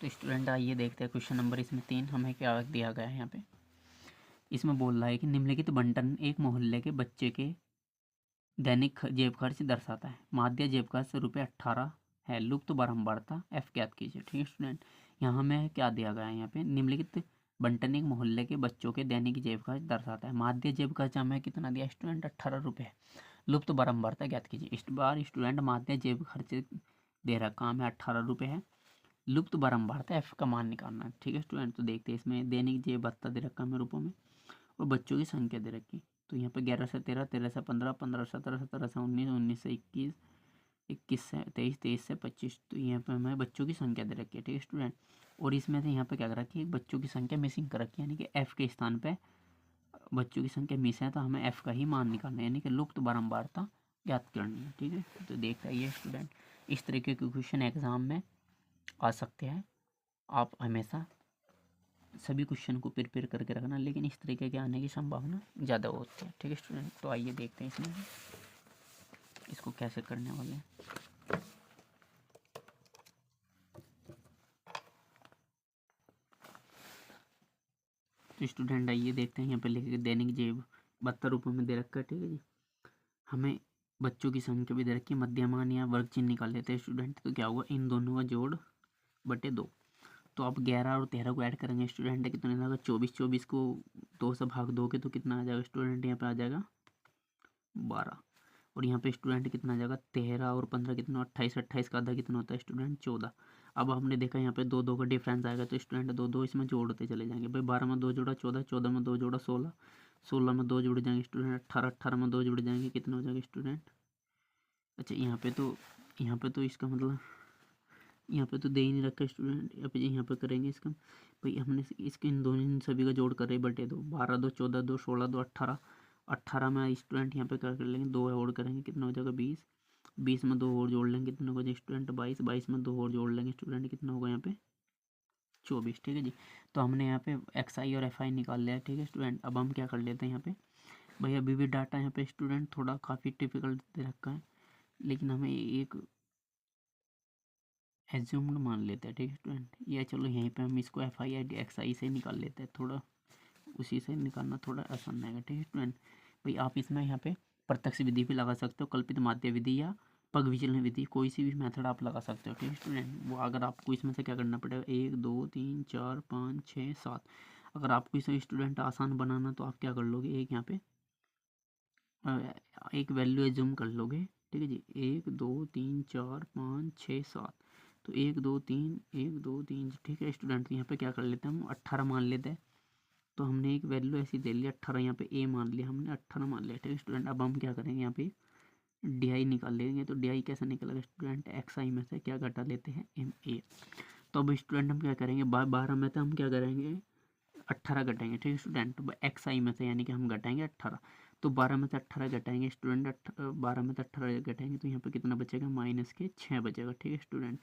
तो स्टूडेंट आइए देखते हैं क्वेश्चन नंबर इसमें 3 हमें क्या दिया गया है। यहाँ पे इसमें बोल रहा है कि निम्नलिखित बंटन एक मोहल्ले के बच्चे के दैनिक जेब खर्च दर्शाता है। माध्य जेब खर्च ₹18 है, लुप्त बारंबारता F ज्ञात कीजिए। ठीक है स्टूडेंट, यहाँ हमें क्या दिया गया है, यहाँ पे निम्नलिखित बंटन एक मोहल्ले के बच्चों के दैनिक जेब खर्च दर्शाता है। माध्य जेब खर्च हमें कितना दिया स्टूडेंट, 18 रुपये। लुप्त बारंबारता ज्ञात कीजिए। इस बार स्टूडेंट माध्य जेब खर्च दे रखा हमें 18 रुपये है, लुप्त बारंबारता F का मान निकालना है। ठीक है स्टूडेंट, तो देखते हैं इसमें दैनिक जेब भत्ता दे रखा हमें रुपयों में और बच्चों की संख्या दे रखी। तो यहाँ पे 11 से 13, 13 से 15, 15 से 17, 17 से 19, 19 से 21, 21 से 23, 23 से 25। तो यहाँ पे हमें बच्चों की संख्या दे रखी है। ठीक है स्टूडेंट, और इसमें से यहाँ पे क्या कर रखी है, बच्चों की संख्या मिसिंग कर रखी है, यानी कि F के स्थान पे बच्चों की संख्या मिस है, तो हमें F का ही मान निकालना है, यानी कि लुप्त बारंबारता ज्ञात करनी है। ठीक है, तो देखते आइए स्टूडेंट, इस तरीके के क्वेश्चन एग्जाम में आ सकते हैं। आप हमेशा सभी क्वेश्चन को प्रिपेयर करके रखना, लेकिन इस तरीके के आने की संभावना ज़्यादा होती है। ठीक है स्टूडेंट, तो आइए देखते हैं इसमें इसको कैसे करने वाले हैं। तो स्टूडेंट आइए देखते हैं, यहाँ पे लिखे दैनिक जेब 72 रुपये में दे रखा है। ठीक है जी, हमें बच्चों की संख्या भी दे रखी है, मध्यमान या वर्ग चिन्ह निकाल लेते हैं स्टूडेंट। तो क्या होगा, इन दोनों का जोड़ बटे 2। तो आप 11 और 13 को ऐड करेंगे स्टूडेंट, कितना जाएगा 24, 24 को 2 से भाग दोगे तो कितना आ जाएगा स्टूडेंट, यहाँ पे आ जाएगा 12। और यहाँ पे स्टूडेंट कितना आ जाएगा 13 और 15 कितना 28, 28 का आधा कितना होता है स्टूडेंट 14। अब हमने देखा यहाँ पे दो दो का डिफरेंस आएगा तो स्टूडेंट दो दो इसमें जोड़ते चले जाएंगे भाई। 12 में 2 जोड़ा 14, 14 में 2 जोड़ा 16, 16 में 2 जुड़ जाएंगे स्टूडेंट 18, 18 में 2 जुड़ जाएंगे कितना हो जाएगा स्टूडेंट। अच्छा यहाँ पे तो इसका मतलब यहाँ पे तो दे ही नहीं रखा स्टूडेंट। अब यहाँ पे करेंगे इसका भाई, हमने इसके इन दोनों इन सभी का जोड़ कर रहे बटे 2, 12 2 14 2 16 2 18, 18 में स्टूडेंट यहाँ पे क्या कर लेंगे 2 और करेंगे कितना हो जाएगा 20, 20 में 2 और जोड़ लेंगे कितना होगा स्टूडेंट 22, 22 में 2 और जोड़ लेंगे स्टूडेंट कितना होगा यहाँ पे 24। ठीक है जी। तो हमने यहाँ पे एक्स आई और एफ आई निकाल लिया है। ठीक है स्टूडेंट, अब हम क्या कर लेते हैं यहाँ पे भाई, अभी भी डाटा यहाँ पे स्टूडेंट थोड़ा काफ़ी डिफिकल्ट दे रखा है, लेकिन हमें एक एज्यूम्ड मान लेते हैं। ठीक है स्टूडेंट, या चलो यहीं पे हम इसको एफ आई एक्स आई से निकाल लेते हैं, थोड़ा उसी से निकालना थोड़ा आसान रहेगा। ठीक है स्टूडेंट, भाई आप इसमें यहाँ पे प्रत्यक्ष विधि भी लगा सकते हो, कल्पित माध्य विधि या पग विचलन विधि, कोई सी भी मेथड आप लगा सकते हो। ठीक है स्टूडेंट, वो अगर आपको इसमें से क्या करना पड़ेगा 1 2 3 4 5 6 7, अगर आपको इसे स्टूडेंट आसान बनाना तो आप क्या कर लोगे, एक यहाँ पे एक वैल्यू एज्यूम कर लोगे। ठीक है जी, 1 2 3 4 5 6 7, तो 1 2 3 1 2 3। ठीक है स्टूडेंट, यहाँ पे क्या कर लेते हैं हम 18 मान लेते हैं, तो हमने एक वैल्यू ऐसी दे ली 18, यहाँ पे ए मान लिया हमने 18 मान लिया। ठीक है स्टूडेंट, अब हम क्या करेंगे यहाँ पे डी आई निकाल लेंगे। तो डी आई कैसे निकलेगा स्टूडेंट, एक्स आई में से क्या घटा लेते हैं एम ए। तो अब स्टूडेंट हम क्या करेंगे 12 में से हम क्या करेंगे 18 घटाएंगे। ठीक है स्टूडेंट, तो एक्स आई में से यानी कि हम घटाएंगे 18, तो 12 में से 18 घटाएंगे स्टूडेंट, 12 में से 18 घटाएंगे तो यहाँ पे कितना बचेगा -6 बचेगा। ठीक है स्टूडेंट,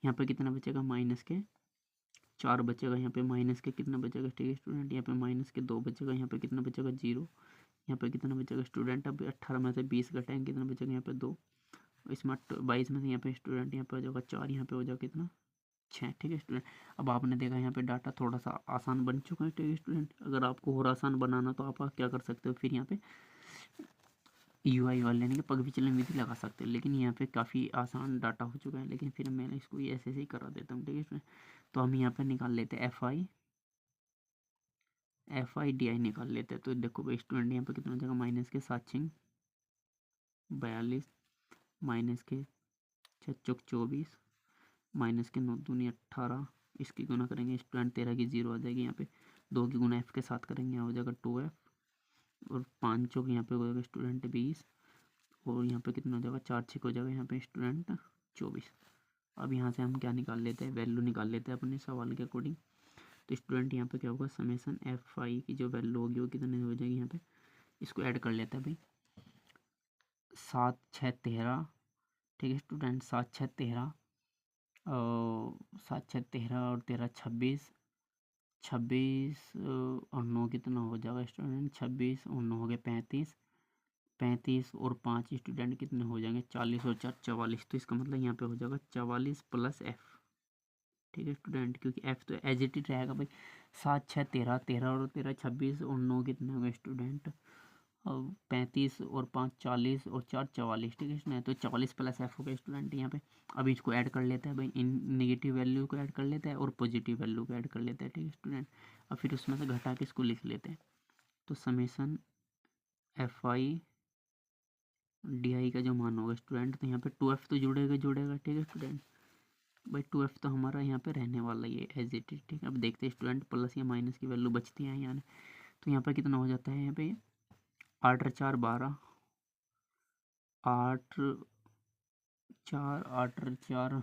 यहाँ पे कितना बचेगा -4 बचेगा, यहाँ पे माइनस के कितना बचेगा। ठीक है स्टूडेंट, यहाँ पे -2 बचेगा, यहाँ पे कितना बचेगा 0, यहाँ पे कितना बचेगा स्टूडेंट। अब 18 में से 20 घटाएंगे कितना बचेगा यहाँ पे 2, इसमें 22 में से यहाँ पे स्टूडेंट यहाँ पे हो जाएगा 4, यहाँ पे हो जाएगा कितना 6। ठीक है स्टूडेंट, अब आपने देखा यहाँ पे डाटा थोड़ा सा आसान बन चुका है। ठीक है स्टूडेंट, अगर आपको और आसान बनाना तो आप क्या कर सकते हो, फिर यहाँ पे यू आई वाले यानी कि पग विचलन विधि लगा सकते हो, लेकिन यहाँ पे काफ़ी आसान डाटा हो चुका है, लेकिन फिर मैं इसको ऐसे ही करा देता हूँ। ठीक है स्टूडेंट, तो हम यहाँ पे निकाल लेते हैं एफ आई डी आई निकाल लेते हैं। तो देखो भाई स्टूडेंट, यहाँ पे कितना हो जाएगा -7 42, -6 24, -9 दूनी 18, इसकी गुना करेंगे स्टूडेंट 13 की 0 आ जाएगी, यहाँ पे 2 की गुना एफ के साथ करेंगे यहाँ हो जाएगा 2f, और 5 चौक यहाँ पे हो जाएगा स्टूडेंट 20, और यहाँ पे कितना हो जाएगा 4 6 हो जाएगा यहाँ पे स्टूडेंट 24। अब यहाँ से हम क्या निकाल लेते हैं, वैल्यू निकाल लेते हैं अपने सवाल के अकॉर्डिंग। तो स्टूडेंट यहाँ पे क्या होगा, समेसन एफ आई की जो वैल्यू होगी वो कितनी हो जाएगी, यहाँ पे इसको ऐड कर लेते हैं भाई 7 6 13। ठीक है स्टूडेंट, 7 6 13 और 7 6 13 और 13 26, 26 और 9 कितना हो जाएगा स्टूडेंट, 26 और 9 हो गए 35, 35 और 5 स्टूडेंट कितने हो जाएंगे 40 और 4 44। तो इसका मतलब यहाँ पे हो जाएगा 44 प्लस एफ। ठीक है स्टूडेंट, क्योंकि एफ तो एज इट इज रहेगा भाई, 7 6 13, 13 और 13 26 और 9 कितने हो गए स्टूडेंट, और 35 और 5 40 और 4 44। ठीक है, तो 44 प्लस एफ हो गया स्टूडेंट यहाँ पे। अब इसको ऐड कर लेते हैं भाई, इन नेगेटिव वैल्यू को ऐड कर लेते हैं और पॉजिटिव वैल्यू को ऐड कर लेते हैं। ठीक है स्टूडेंट, अब फिर उसमें से घटा के इसको लिख लेते हैं। तो समेसन एफ आई डी आई का जो मान होगा स्टूडेंट, तो यहाँ पे 2f तो जुड़ेगा जुड़ेगा। ठीक है स्टूडेंट, भाई 2f तो हमारा यहाँ पे रहने वाला ही है एज इट इज। ठीक है, अब देखते हैं स्टूडेंट प्लस या माइनस की वैल्यू बचती है यहाँ। तो यहाँ पे कितना हो जाता है, यहाँ पे 8 4 12, 8 4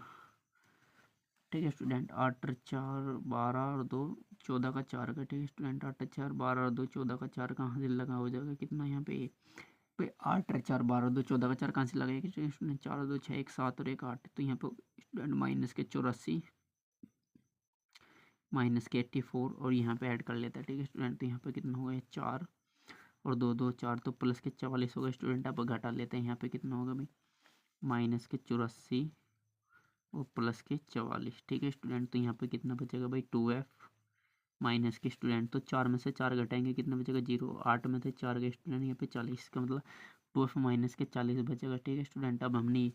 ठीक है स्टूडेंट, 8 4 12 और 2 14 का 4 का। ठीक है स्टूडेंट, 8 4 12 और 2 14 का 4 कहाँ से लगा हो जाएगा कितना यहाँ पे 8 4 12 2 14 का 4 कहाँ से लगाएगा स्टूडेंट, 4 2 6 1 7 और 1 8। तो यहाँ पे स्टूडेंट -84 -84 और यहाँ पे ऐड कर लेता है। ठीक है स्टूडेंट, तो यहाँ पे कितना होगा 4 और 2 2 4, तो प्लस के 44 होगा स्टूडेंट। अब घटा लेते हैं, यहाँ पे कितना होगा भाई -84 और प्लस के 44। ठीक है स्टूडेंट, तो यहाँ पे कितना बचेगा भाई 2f माइनस के स्टूडेंट, तो 4 में से 4 घटाएंगे कितना बचेगा 0, 8 में से 4 गए स्टूडेंट यहाँ पे 40 का मतलब 2f माइनस के 40 बचेगा। ठीक है स्टूडेंट, अब हमने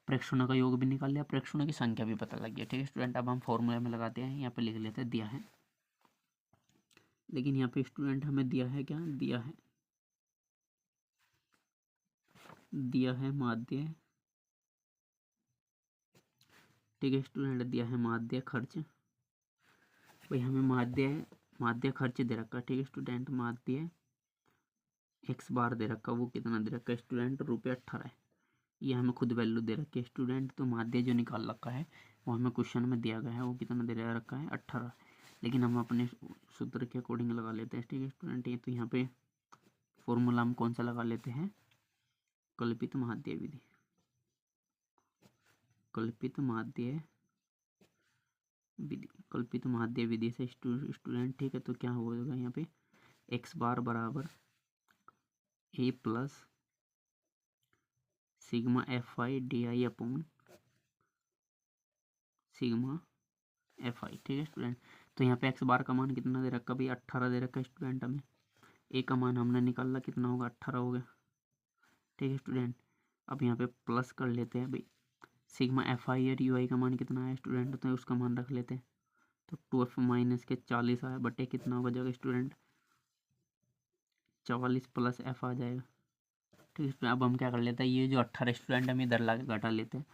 प्रेक्षणों का योग भी निकाल लिया, प्रेक्षणों की संख्या भी पता लग गया। ठीक है स्टूडेंट, अब हम फॉर्मूला में लगाते हैं, यहाँ पे लिख लेते हैं दिया है, लेकिन यहाँ पे स्टूडेंट हमें दिया है क्या, दिया है दिया है माध्य, ठीक है स्टूडेंट, दिया है माध्य खर्च। भाई हमें माध्य खर्च दे रखा, ठीक है स्टूडेंट, माध्य एक्स बार दे रखा, वो कितना दे रखा है स्टूडेंट, ₹18 है। ये हमें खुद वैल्यू दे रखी है स्टूडेंट। तो माध्य जो निकाल रखा है वो हमें क्वेश्चन में दिया गया है, वो कितना दे रखा है, 18। लेकिन हम अपने सूत्र के अकॉर्डिंग लगा लेते हैं, ठीक है स्टूडेंट। ये तो यहाँ पे फॉर्मूला हम कौन सा लगा लेते हैं, कल्पित माध्य विधि, कल्पित माध्य विधि, कल्पित माध्य विधि से स्टूडेंट, ठीक है। तो क्या होगा यहाँ पे, एक्स बार बराबर a plus sigma f i d i upon sigma f i, ठीक है स्टूडेंट। तो यहाँ पे एक्स बार का मान कितना दे रखा, भाई 18 दे रखा है स्टूडेंट हमें। ए का मान हमने निकाला, कितना होगा, 18 हो गया, ठीक है स्टूडेंट। अब यहाँ पे प्लस कर लेते हैं भाई, सिग्मा एफ आई और यू आई का मान कितना है स्टूडेंट, तो उसका मान रख लेते हैं। तो 2f माइनस के 40 आया बटे कितना हो जाएगा स्टूडेंट, 44 प्लस एफ आ जाएगा, ठीक है। अब हम क्या कर लेते हैं, ये जो 18 स्टूडेंट हम इधर ला के घटा लेते हैं।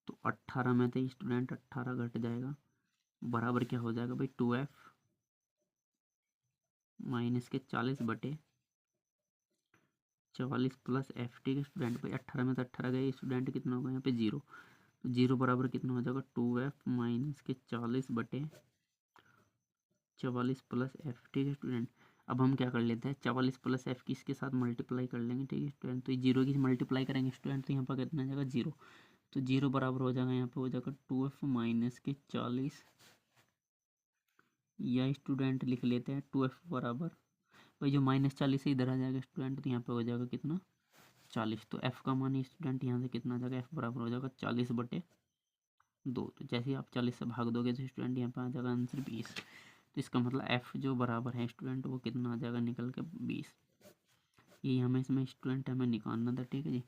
तो 18 में तो स्टूडेंट 18 घट जाएगा, बराबर क्या हो जाएगा भाई, 2f माइनस के 40 बटे 44 प्लस एफ, ठीक है स्टूडेंट। भाई 18 में तो 18 गए स्टूडेंट, कितना होगा यहाँ पे 0। तो 0 बराबर कितना हो जाएगा, 2f माइनस के 40 बटे 44 प्लस एफ, ठीक है स्टूडेंट। अब हम क्या कर लेते हैं, 44 प्लस एफ की इसके साथ मल्टीप्लाई कर लेंगे, ठीक है स्टूडेंट। तो ये 0 की मल्टीप्लाई करेंगे स्टूडेंट, तो यहाँ पर कितना जाएगा 0। तो 0 बराबर हो जाएगा, यहाँ पे हो जाएगा 2f माइनस के 40, या स्टूडेंट लिख लेते हैं 2f बराबर, भाई जो -40 से इधर आ जाएगा स्टूडेंट, तो यहाँ पे हो जाएगा कितना, 40। तो f का मान स्टूडेंट यहाँ से कितना आ जाएगा, f बराबर हो जाएगा 40 बटे 2। तो जैसे ही आप 40 से भाग दोगे तो स्टूडेंट यहाँ पे आ जाएगा आंसर 20। तो इसका मतलब f जो बराबर है स्टूडेंट, वो कितना आ जाएगा निकल के 20। यही हमें इसमें स्टूडेंट हमें निकालना था, ठीक है जी।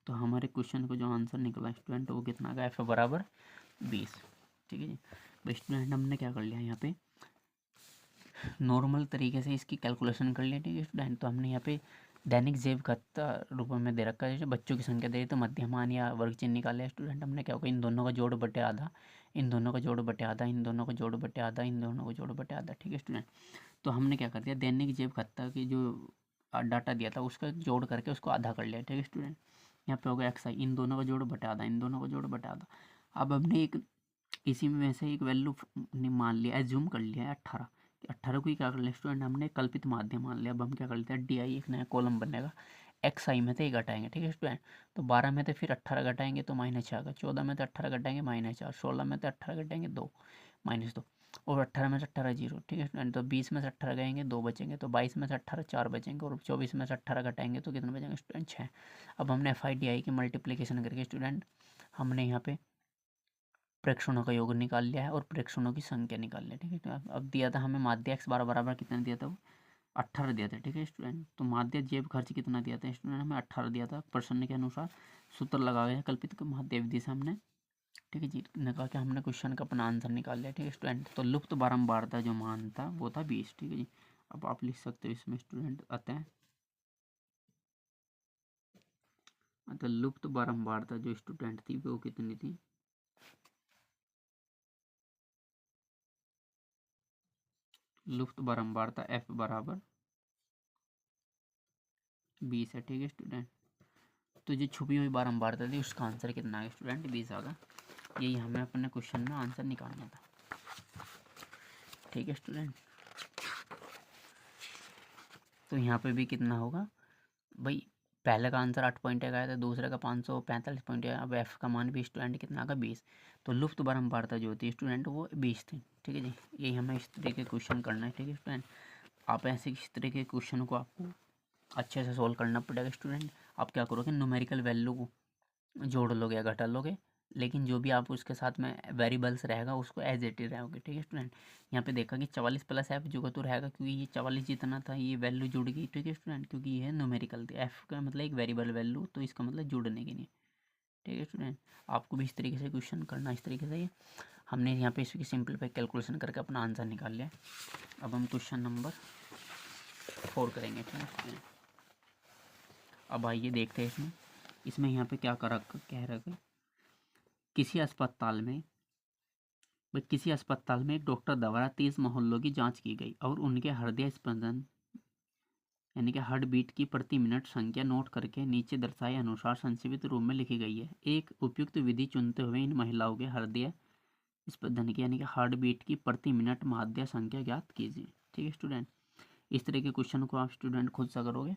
तो हमारे क्वेश्चन को जो आंसर निकला स्टूडेंट, वो कितना का, f बराबर 20, ठीक है जी। तो स्टूडेंट हमने क्या कर लिया, यहाँ पे नॉर्मल तरीके से इसकी कैलकुलेशन कर लिया, ठीक है स्टूडेंट। तो हमने यहाँ पे दैनिक जैव घटता रूप में दे रखा है, जैसे बच्चों की संख्या दे, तो मध्यमान या वर्ग चिन्ह निकाले स्टूडेंट। हमने क्या होगा, इन दोनों का जोड़ बटे आधा, इन दोनों का जोड़ बटे आधा, इन दोनों का जोड़ बटे आधा, इन दोनों का जोड़ बटे आधा, ठीक है स्टूडेंट। तो हमने क्या कर दिया, दैनिक जैव घटता की जो डाटा दिया था उसका जोड़ करके उसको आधा कर लिया, ठीक है स्टूडेंट। यहाँ पे होगा एक्स आई, इन दोनों का जोड़ बटे आधा, इन दोनों का जोड़ बटे आधा। अब हमने एक इसी में से एक वैल्यू मान लिया, एज्यूम कर लिया है 18। 18 को ही क्या कर लिया स्टूडेंट, हमने कल्पित माध्यम मान लिया। अब हम क्या कर लेते हैं, डी आई एक नया कॉलम बनेगा, एक्स आई में से ही घटाएंगे, ठीक है स्टूडेंट। तो 12 में से फिर 18 घटाएंगे तो -6 आएगा, 14 में से 18 घटाएंगे -4, 16 में से 18 घटाएंगे 2 -2, और 18 में से 18 0, ठीक है स्टूडेंट। तो 20 में से 18 गएंगे 2 बचेंगे, तो 22 में से 18 4 बचेंगे, और 24 में से 18 घटाएंगे तो कितने बचेंगे स्टूडेंट, 6। अब हमने एफ आई डी आई की मल्टीप्लीकेशन करके स्टूडेंट हमने यहाँ पे प्रेक्षणों का योग निकाल लिया है और प्रेक्षणों की संख्या निकाल लिया, ठीक है। तो अब दिया था हमें माध्य एक्स बार बराबर कितना दिया था, वो 18 दिया था, ठीक है स्टूडेंट। तो माध्य जैव खर्च कितना दिया था स्टूडेंट, हमें 18 दिया था। प्रश्न के अनुसार सूत्र लगा गया कल्पित माध्य विधि से हमने, ठीक है जी, निकाल के हमने क्वेश्चन का अपना आंसर निकाल लिया, ठीक है स्टूडेंट। तो लुप्त बारंबारता जो मान था वो था 20, ठीक है जी। अब आप लिख सकते हो इसमें स्टूडेंट, अतः लुप्त बारंबारता जो स्टूडेंट थी वो कितनी थी, लुप्त बारंबारता f बराबर 20 है, ठीक है स्टूडेंट। तो जो छुपी हुई बारंबारता थी उसका आंसर कितना है स्टूडेंट, 20 आ गया। यही हमें अपने क्वेश्चन में आंसर निकालना था, ठीक है स्टूडेंट। तो यहाँ पे भी कितना होगा भाई, पहले का आंसर 8.1 आया था, दूसरे का 545 पॉइंट आया। अब एफ का मान भी स्टूडेंट कितना का 20। तो लुप्त बारंबारता जो होती है स्टूडेंट वो 20 थी, ठीक है जी। यही हमें इस तरह के क्वेश्चन करना है, ठीक है स्टूडेंट। आप ऐसे इस तरह के क्वेश्चन को आपको अच्छे से सोल्व करना पड़ेगा स्टूडेंट। आप क्या करोगे, न्यूमेरिकल वैल्यू को जोड़ लोगे या घटा लोगे, लेकिन जो भी आप उसके साथ में वेरिएबल्स रहेगा उसको एज इट इज रहोगे, ठीक है स्टूडेंट। यहाँ पे देखा कि 44 प्लस एफ जो तो रहेगा, क्योंकि ये 44 जितना था ये वैल्यू जुड़ गई, ठीक है स्टूडेंट, क्योंकि ये न्यूमेरिकल थी। एफ का मतलब एक वेरिएबल वैल्यू, तो इसका मतलब जुड़ने की नहीं, ठीक है स्टूडेंट। आपको भी इस तरीके से क्वेश्चन करना, इस तरीके से ये हमने यहाँ पे इसकी सिंपलीफाई कैलकुलेशन करके अपना आंसर निकाल लिया। अब हम क्वेश्चन नंबर 4 करेंगे, ठीक है स्टूडेंट। अब आइए देखते हैं इसमें इसमें यहाँ पे क्या कह रहा है, किसी अस्पताल में एक डॉक्टर द्वारा 30 मोहल्लों की जांच की गई और उनके हृदय स्पंदन यानी कि हार्ट बीट की प्रति मिनट संख्या नोट करके नीचे दर्शाए अनुसार संक्षिप्त रूप में लिखी गई है। एक उपयुक्त विधि चुनते हुए इन महिलाओं के हृदय स्पंदन की यानी कि हार्ट बीट की प्रति मिनट माध्य संख्या ज्ञात कीजिए। ठीक है स्टूडेंट, इस तरह के क्वेश्चन को आप स्टूडेंट खुद से करोगे।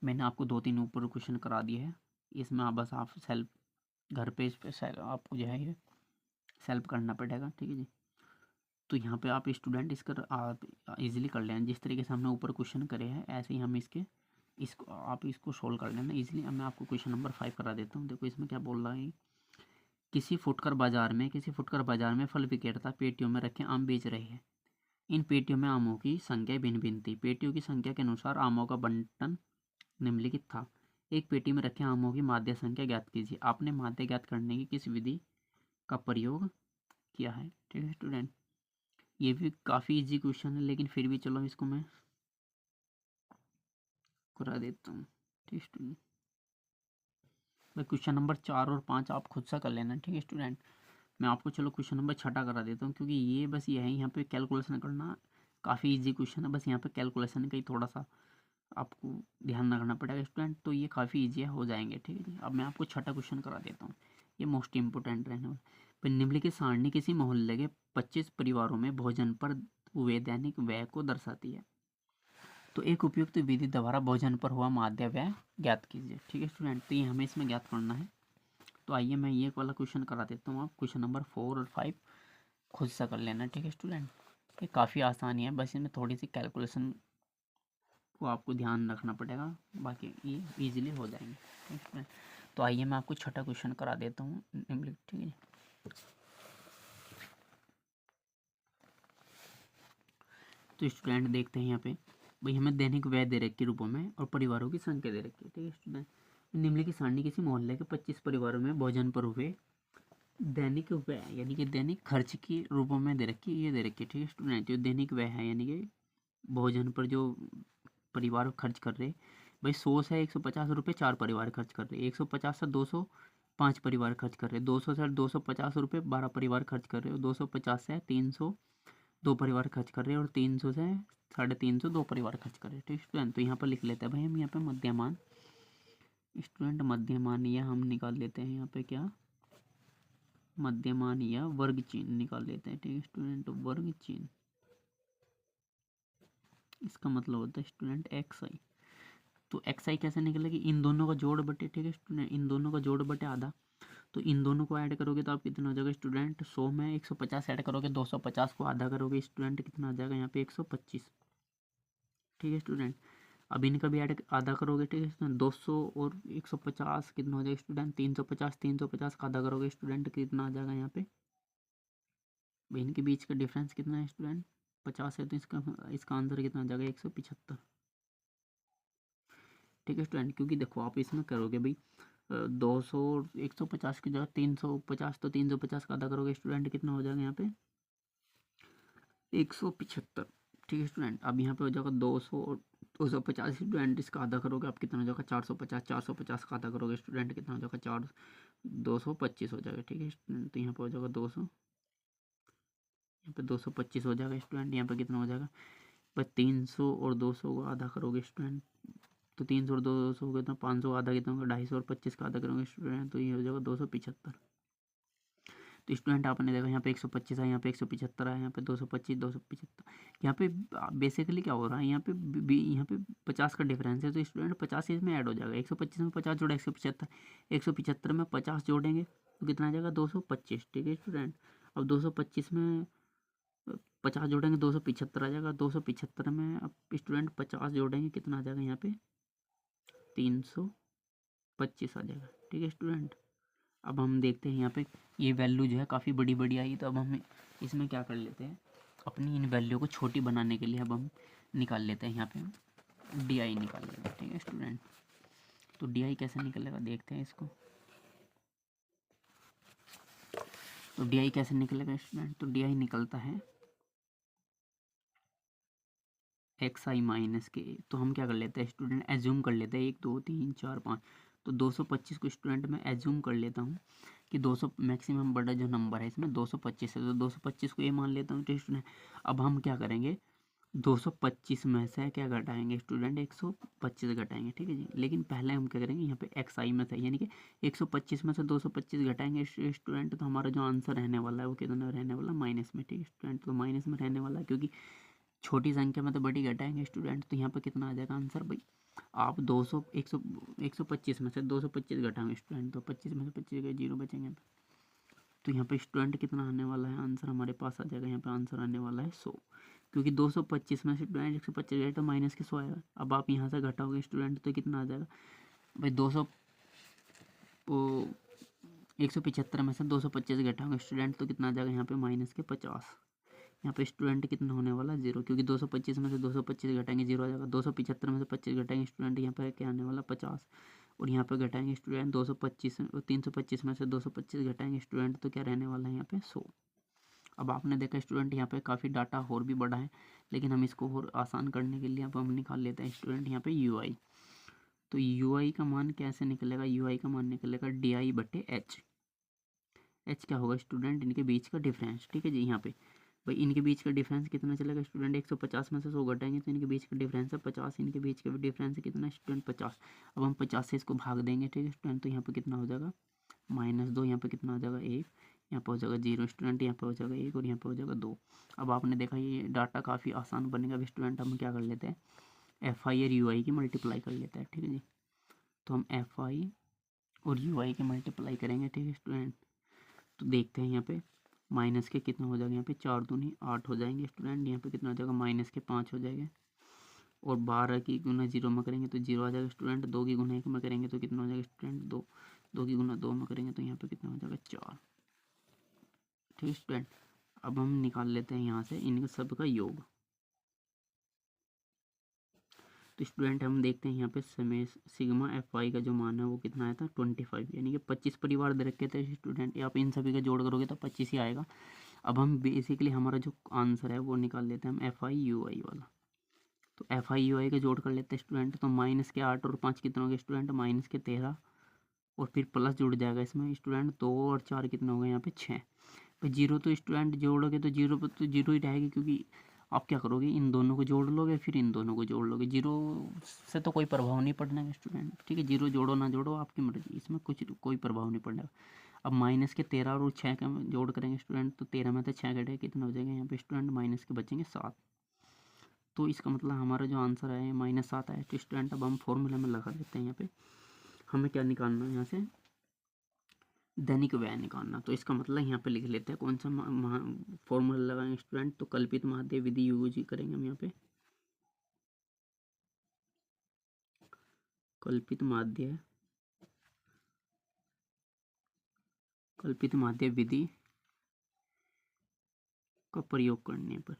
मैंने आपको 2-3 ऊपर क्वेश्चन करा दिए हैं, इसमें आप बस आप सेल्फ घर पे इस पे आपको जो है ये सेल्फ करना पड़ेगा। ठीक है जी, तो यहाँ पे आप स्टूडेंट इसका आप इजीली कर लेना। जिस तरीके से हमने ऊपर क्वेश्चन करे हैं ऐसे ही हम इसको आप इसको सोल्व कर लेना इजीली। अब मैं आपको क्वेश्चन नंबर 5 करा देता हूँ। देखो इसमें क्या बोल रहा है, किसी फुटकर बाजार में फल विक्रेता पेटियों में रखे आम बेच रहे हैं। इन पेटियों में आमों की संख्या भिन्न भिन्न थी। पेटियों की संख्या के अनुसार आमों का बंटन निम्नलिखित था। एक पेटी में रखे आमों की माध्य संख्या ज्ञात कीजिए। आपने माध्य ज्ञात करने की किस विधि का प्रयोग किया है। ठीक है स्टूडेंट, ये भी काफ़ी इजी क्वेश्चन है लेकिन फिर भी चलो इसको मैं करा देता हूँ। ठीक है स्टूडेंट, भाई क्वेश्चन नंबर 4 और 5 आप खुद सा कर लेना। ठीक है स्टूडेंट, मैं आपको चलो क्वेश्चन नंबर 6 करा देता हूँ क्योंकि ये बस ये है, यहाँ पे कैलकुलेशन करना काफ़ी इजी क्वेश्चन है। बस यहाँ पे कैलकुलेशन का ही थोड़ा सा आपको ध्यान रखना पड़ेगा स्टूडेंट, तो ये काफ़ी ईजी हो जाएंगे। ठीक है जी, अब मैं आपको 6 क्वेश्चन करा देता हूँ, ये मोस्ट इंपोर्टेंट रहने वाला। पर निम्नलिखित सारणी किसी मोहल्ले के 25 परिवारों में भोजन पर हुए दैनिक व्यय को दर्शाती है। तो एक उपयुक्त विधि द्वारा भोजन पर हुआ माध्य व्यय ज्ञात कीजिए। ठीक है स्टूडेंट, तो ये हमें इसमें ज्ञात करना है। तो आइए मैं ये वाला क्वेश्चन करा देता हूँ। आप क्वेश्चन नंबर 4 और 5 खुद से कर लेना। ठीक है स्टूडेंट, ये काफ़ी आसान है, बस इसमें थोड़ी सी कैलकुलेशन को आपको ध्यान रखना पड़ेगा, बाकी ये इजीली हो जाएंगे। ठीक है, तो आइए मैं आपको 6 क्वेश्चन करा देता हूँ। ठीक है, तो स्टूडेंट देखते हैं यहाँ पे, भाई हमें दैनिक व्यय दे रखे रूपों में और परिवारों की संख्या दे रखी है। ठीक है स्टूडेंट, निम्नलिखित सारणी किसी मोहल्ले के 25 परिवारों में भोजन पर हुए दैनिक व्यय यानी कि दैनिक खर्च के रूपों में दे रखी है, ये दे रखी है। ठीक है स्टूडेंट, जो दैनिक व्यय है यानी कि भोजन पर जो परिवार खर्च कर रहे, भाई 100 से 150 रुपये 4 परिवार खर्च कर रहे, 150 से 200 5 परिवार खर्च कर रहे, 200 से 250 रुपये 12 परिवार खर्च कर रहे हो, 250 से 300 2 परिवार खर्च कर रहे हैं और 300 से 350 2 परिवार खर्च कर रहे हैं। ठीक है स्टूडेंट, तो यहाँ पर लिख लेते हैं भाई हम यहाँ पे मध्यमान। स्टूडेंट मध्यमान या हम निकाल लेते हैं यहाँ पे क्या, मध्यमान या वर्ग चिन्ह निकाल लेते हैं। ठीक है स्टूडेंट, वर्ग चिन्ह इसका मतलब होता है स्टूडेंट एक्स आई। तो एक्स आई कैसे निकलेगी, इन दोनों का जोड़ बटे। ठीक है स्टूडेंट, इन दोनों का जोड़ बटे आधा, तो इन दोनों को ऐड करोगे तो आप कितना हो जाएगा स्टूडेंट 100 में 150 ऐड करोगे, 250 को आधा करोगे स्टूडेंट कितना आ जाएगा यहाँ पे 125। ठीक है स्टूडेंट, अब इनका भी ऐड आधा करोगे। ठीक है स्टूडेंट, 200 और 150 कितना हो जाएगा स्टूडेंट 350, 350 का आधा करोगे स्टूडेंट कितना आ जाएगा यहाँ पे, इनके बीच का डिफरेंस कितना है स्टूडेंट 50 है, तो इसका आंसर कितना आ जाएगा 175। ठीक है स्टूडेंट, क्योंकि देखो आप इसमें करोगे भाई 200 150 की जगह 350, तो 350 का आधा करोगे स्टूडेंट कितना हो जाएगा यहाँ पे 175। ठीक है स्टूडेंट, अब यहाँ पे हो जाएगा 200 और 250 स्टूडेंट, इसका आधा करोगे आप कितना हो जाएगा 450, 450 का आधा करोगे स्टूडेंट कितना हो जाएगा 225 हो जाएगा। ठीक है स्टूडेंट, तो यहाँ पे हो जाएगा 200, यहाँ पे 225 हो जाएगा स्टूडेंट, यहाँ पे कितना हो जाएगा पर 300 और 200 को आधा करोगे स्टूडेंट, तो 300 और 200 हो गया तो 500 आधा कितना होगा 250 और 25 का आधा करोगे स्टूडेंट, तो ये हो जाएगा 275। तो स्टूडेंट आपने देखा यहाँ पे 125 है, यहाँ पे 175 है, यहाँ पे 225 275। यहाँ पे बेसिकली क्या हो रहा है, यहाँ पे यहाँ पे 50 का डिफरेंस है, तो स्टूडेंट 50 इसमें ऐड हो जाएगा। 125 में 50 जोड़ा 175, 175 में 50 जोड़ेंगे तो कितना आ जाएगा 225। ठीक है स्टूडेंट, अब 225 में 50 जोड़ेंगे 275 आ जाएगा, 275 में अब स्टूडेंट 50 जोड़ेंगे कितना आ जाएगा यहाँ पे 325 आ जाएगा। ठीक है स्टूडेंट, अब हम देखते हैं यहाँ पे ये वैल्यू जो है काफ़ी बड़ी बड़ी आई, तो अब हम इसमें क्या कर लेते हैं, अपनी इन वैल्यू को छोटी बनाने के लिए अब हम निकाल लेते हैं यहाँ पे डी आई निकाल लेते हैं। ठीक है स्टूडेंट, तो डी आई कैसे निकलेगा देखते हैं इसको, तो डी आई कैसे निकलेगा स्टूडेंट, तो डी आई निकलता है एक्स आई माइनस के। तो हम क्या कर लेते हैं स्टूडेंट, एज्यूम कर लेते हैं 1 2 3 4 5, तो 225 को स्टूडेंट मैं एज्यूम कर लेता हूँ कि 200 मैक्सिमम बड़ा जो नंबर है इसमें 225 है, तो 225 को ये मान लेता हूँ। तो स्टूडेंट अब हम क्या करेंगे, 225 में से क्या घटाएंगे स्टूडेंट, 125 घटाएंगे, ठीक है जी। लेकिन पहले हम क्या करेंगे, यहाँ पे एक्स आई में से यानी कि 125 में से 225 घटाएंगे स्टूडेंट, तो हमारा जो आंसर रहने वाला है वो कितना रहने वाला, माइनस में, ठीक है स्टूडेंट। तो माइनस में रहने वाला है क्योंकि छोटी संख्या में तो बड़ी घटाएंगे स्टूडेंट, तो यहाँ पे कितना आ जाएगा आंसर भाई, आप 200 125 में से 225 घटाएंगे स्टूडेंट, तो 25 में से 25 गए, जीरो बचेंगे। तो यहाँ पे स्टूडेंट कितना आने वाला है, आंसर हमारे पास आ जाएगा, यहाँ पे आंसर आने वाला है 100, क्योंकि 225 में से स्टूडेंट 125 गए तो माइनस के 100 आएगा। अब आप यहाँ से घटाओगे स्टूडेंट तो कितना आ जाएगा भाई, 200 175 में से 225 घटाओगे स्टूडेंट तो कितना आ जाएगा यहाँ पे माइनस के 50। यहाँ पे स्टूडेंट कितना होने वाला, जीरो, क्योंकि 225 में से 225 घटाएंगे जीरो आ जाएगा। 275 में से 25 घटाएंगे स्टूडेंट, यहाँ पे क्या आने वाला 50, और यहाँ पे घटाएंगे स्टूडेंट 225 325 में से 225 घटाएंगे स्टूडेंट तो क्या रहने वाला है यहाँ पे 100। अब आपने देखा स्टूडेंट यहाँ पे काफ़ी डाटा और भी बड़ा है, लेकिन हम इसको और आसान करने के लिए अब हम निकाल लेते हैं स्टूडेंट यहाँ पे यू आई। तो यू आई का मान कैसे निकलेगा, यू आई का मान निकलेगा डी आई बटे एच। एच क्या होगा स्टूडेंट, इनके बीच का डिफरेंस, ठीक है जी। यहाँ पे भाई इनके बीच का डिफरेंस कितना चलेगा स्टूडेंट, 150 में से 100 घटाएंगे तो इनके बीच का डिफरेंस है 50, इनके बीच का डिफरेंस है कितना स्टूडेंट 50। अब हम 50 से इसको भाग देंगे, ठीक है स्टूडेंट, तो यहाँ पे कितना हो जाएगा -2, यहाँ पे कितना हो जाएगा 1, यहाँ पे हो जाएगा 0 स्टूडेंट, यहाँ पे हो जाएगा 1 और यहाँ पे हो जाएगा 2। अब आपने देखा ये डाटा काफ़ी आसान बनेगा। अब स्टूडेंट हम क्या कर लेते हैं, एफ आई और यू आई की मल्टीप्लाई कर लेते हैं, ठीक है जी। तो हम एफ आई और यू आई की मल्टीप्लाई करेंगे, ठीक है स्टूडेंट। तो देखते हैं यहाँ पे माइनस के कितना हो जाएगा, यहाँ पे 4 दूनी 8 हो जाएंगे स्टूडेंट, यहाँ पे कितना हो जाएगा माइनस के 5 हो जाएंगे, और 12 की गुना 0 में करेंगे तो 0 आ जाएगा स्टूडेंट। 2 की गुना 1 में करेंगे तो कितना हो जाएगा स्टूडेंट 2, 2 की गुना 2 में करेंगे तो यहाँ पे कितना हो जाएगा 4, ठीक है स्टूडेंट। अब हम निकाल लेते हैं यहाँ से इनका सब का योग। तो स्टूडेंट हम देखते हैं यहाँ पे समय सिग्मा एफ आई का जो मान है वो कितना आया था 25, यानी कि 25 परिवार दे रखे थे स्टूडेंट, आप इन सभी का जोड़ करोगे तो 25 ही आएगा। अब हम बेसिकली हमारा जो आंसर है वो निकाल लेते हैं हम एफ आई यू आई वाला। तो एफ आई यू आई का जोड़ कर लेते हैं स्टूडेंट, तो माइनस के 8 और 5 कितना हो गया स्टूडेंट, माइनस के 13, और फिर प्लस जुड़ जाएगा इसमें स्टूडेंट 2 और 4 कितना हो गया यहाँ पे 6। भाई जीरो तो स्टूडेंट जोड़ोगे तो जीरो पर तो जीरो ही रहेगी, क्योंकि आप क्या करोगे इन दोनों को जोड़ लोगे फिर इन दोनों को जोड़ लोगे, जीरो से तो कोई प्रभाव नहीं पड़ने का स्टूडेंट, ठीक है। जीरो जोड़ो ना जोड़ो आपकी मर्जी, इसमें कुछ कोई प्रभाव नहीं पड़ने का। अब माइनस के 13 और 6 का जोड़ करेंगे स्टूडेंट, तो 13 में से 6 घटे कितना हो जाएगा यहाँ पे स्टूडेंट, माइनस के बचेंगे 7। तो इसका मतलब हमारा जो आंसर है -7 है। तो स्टूडेंट अब हम फॉर्मूला में लगा देते हैं, यहाँ पे हमें क्या निकालना है यहाँ से, दैनिक व्यय निकालना। तो इसका मतलब यहाँ पे लिख लेते हैं कौन सा फॉर्मूला लगाएंगे स्टूडेंट, तो कल्पित माध्य विधि यूज करेंगे हम यहाँ पे, कल्पित माध्य विधि का प्रयोग करने पर,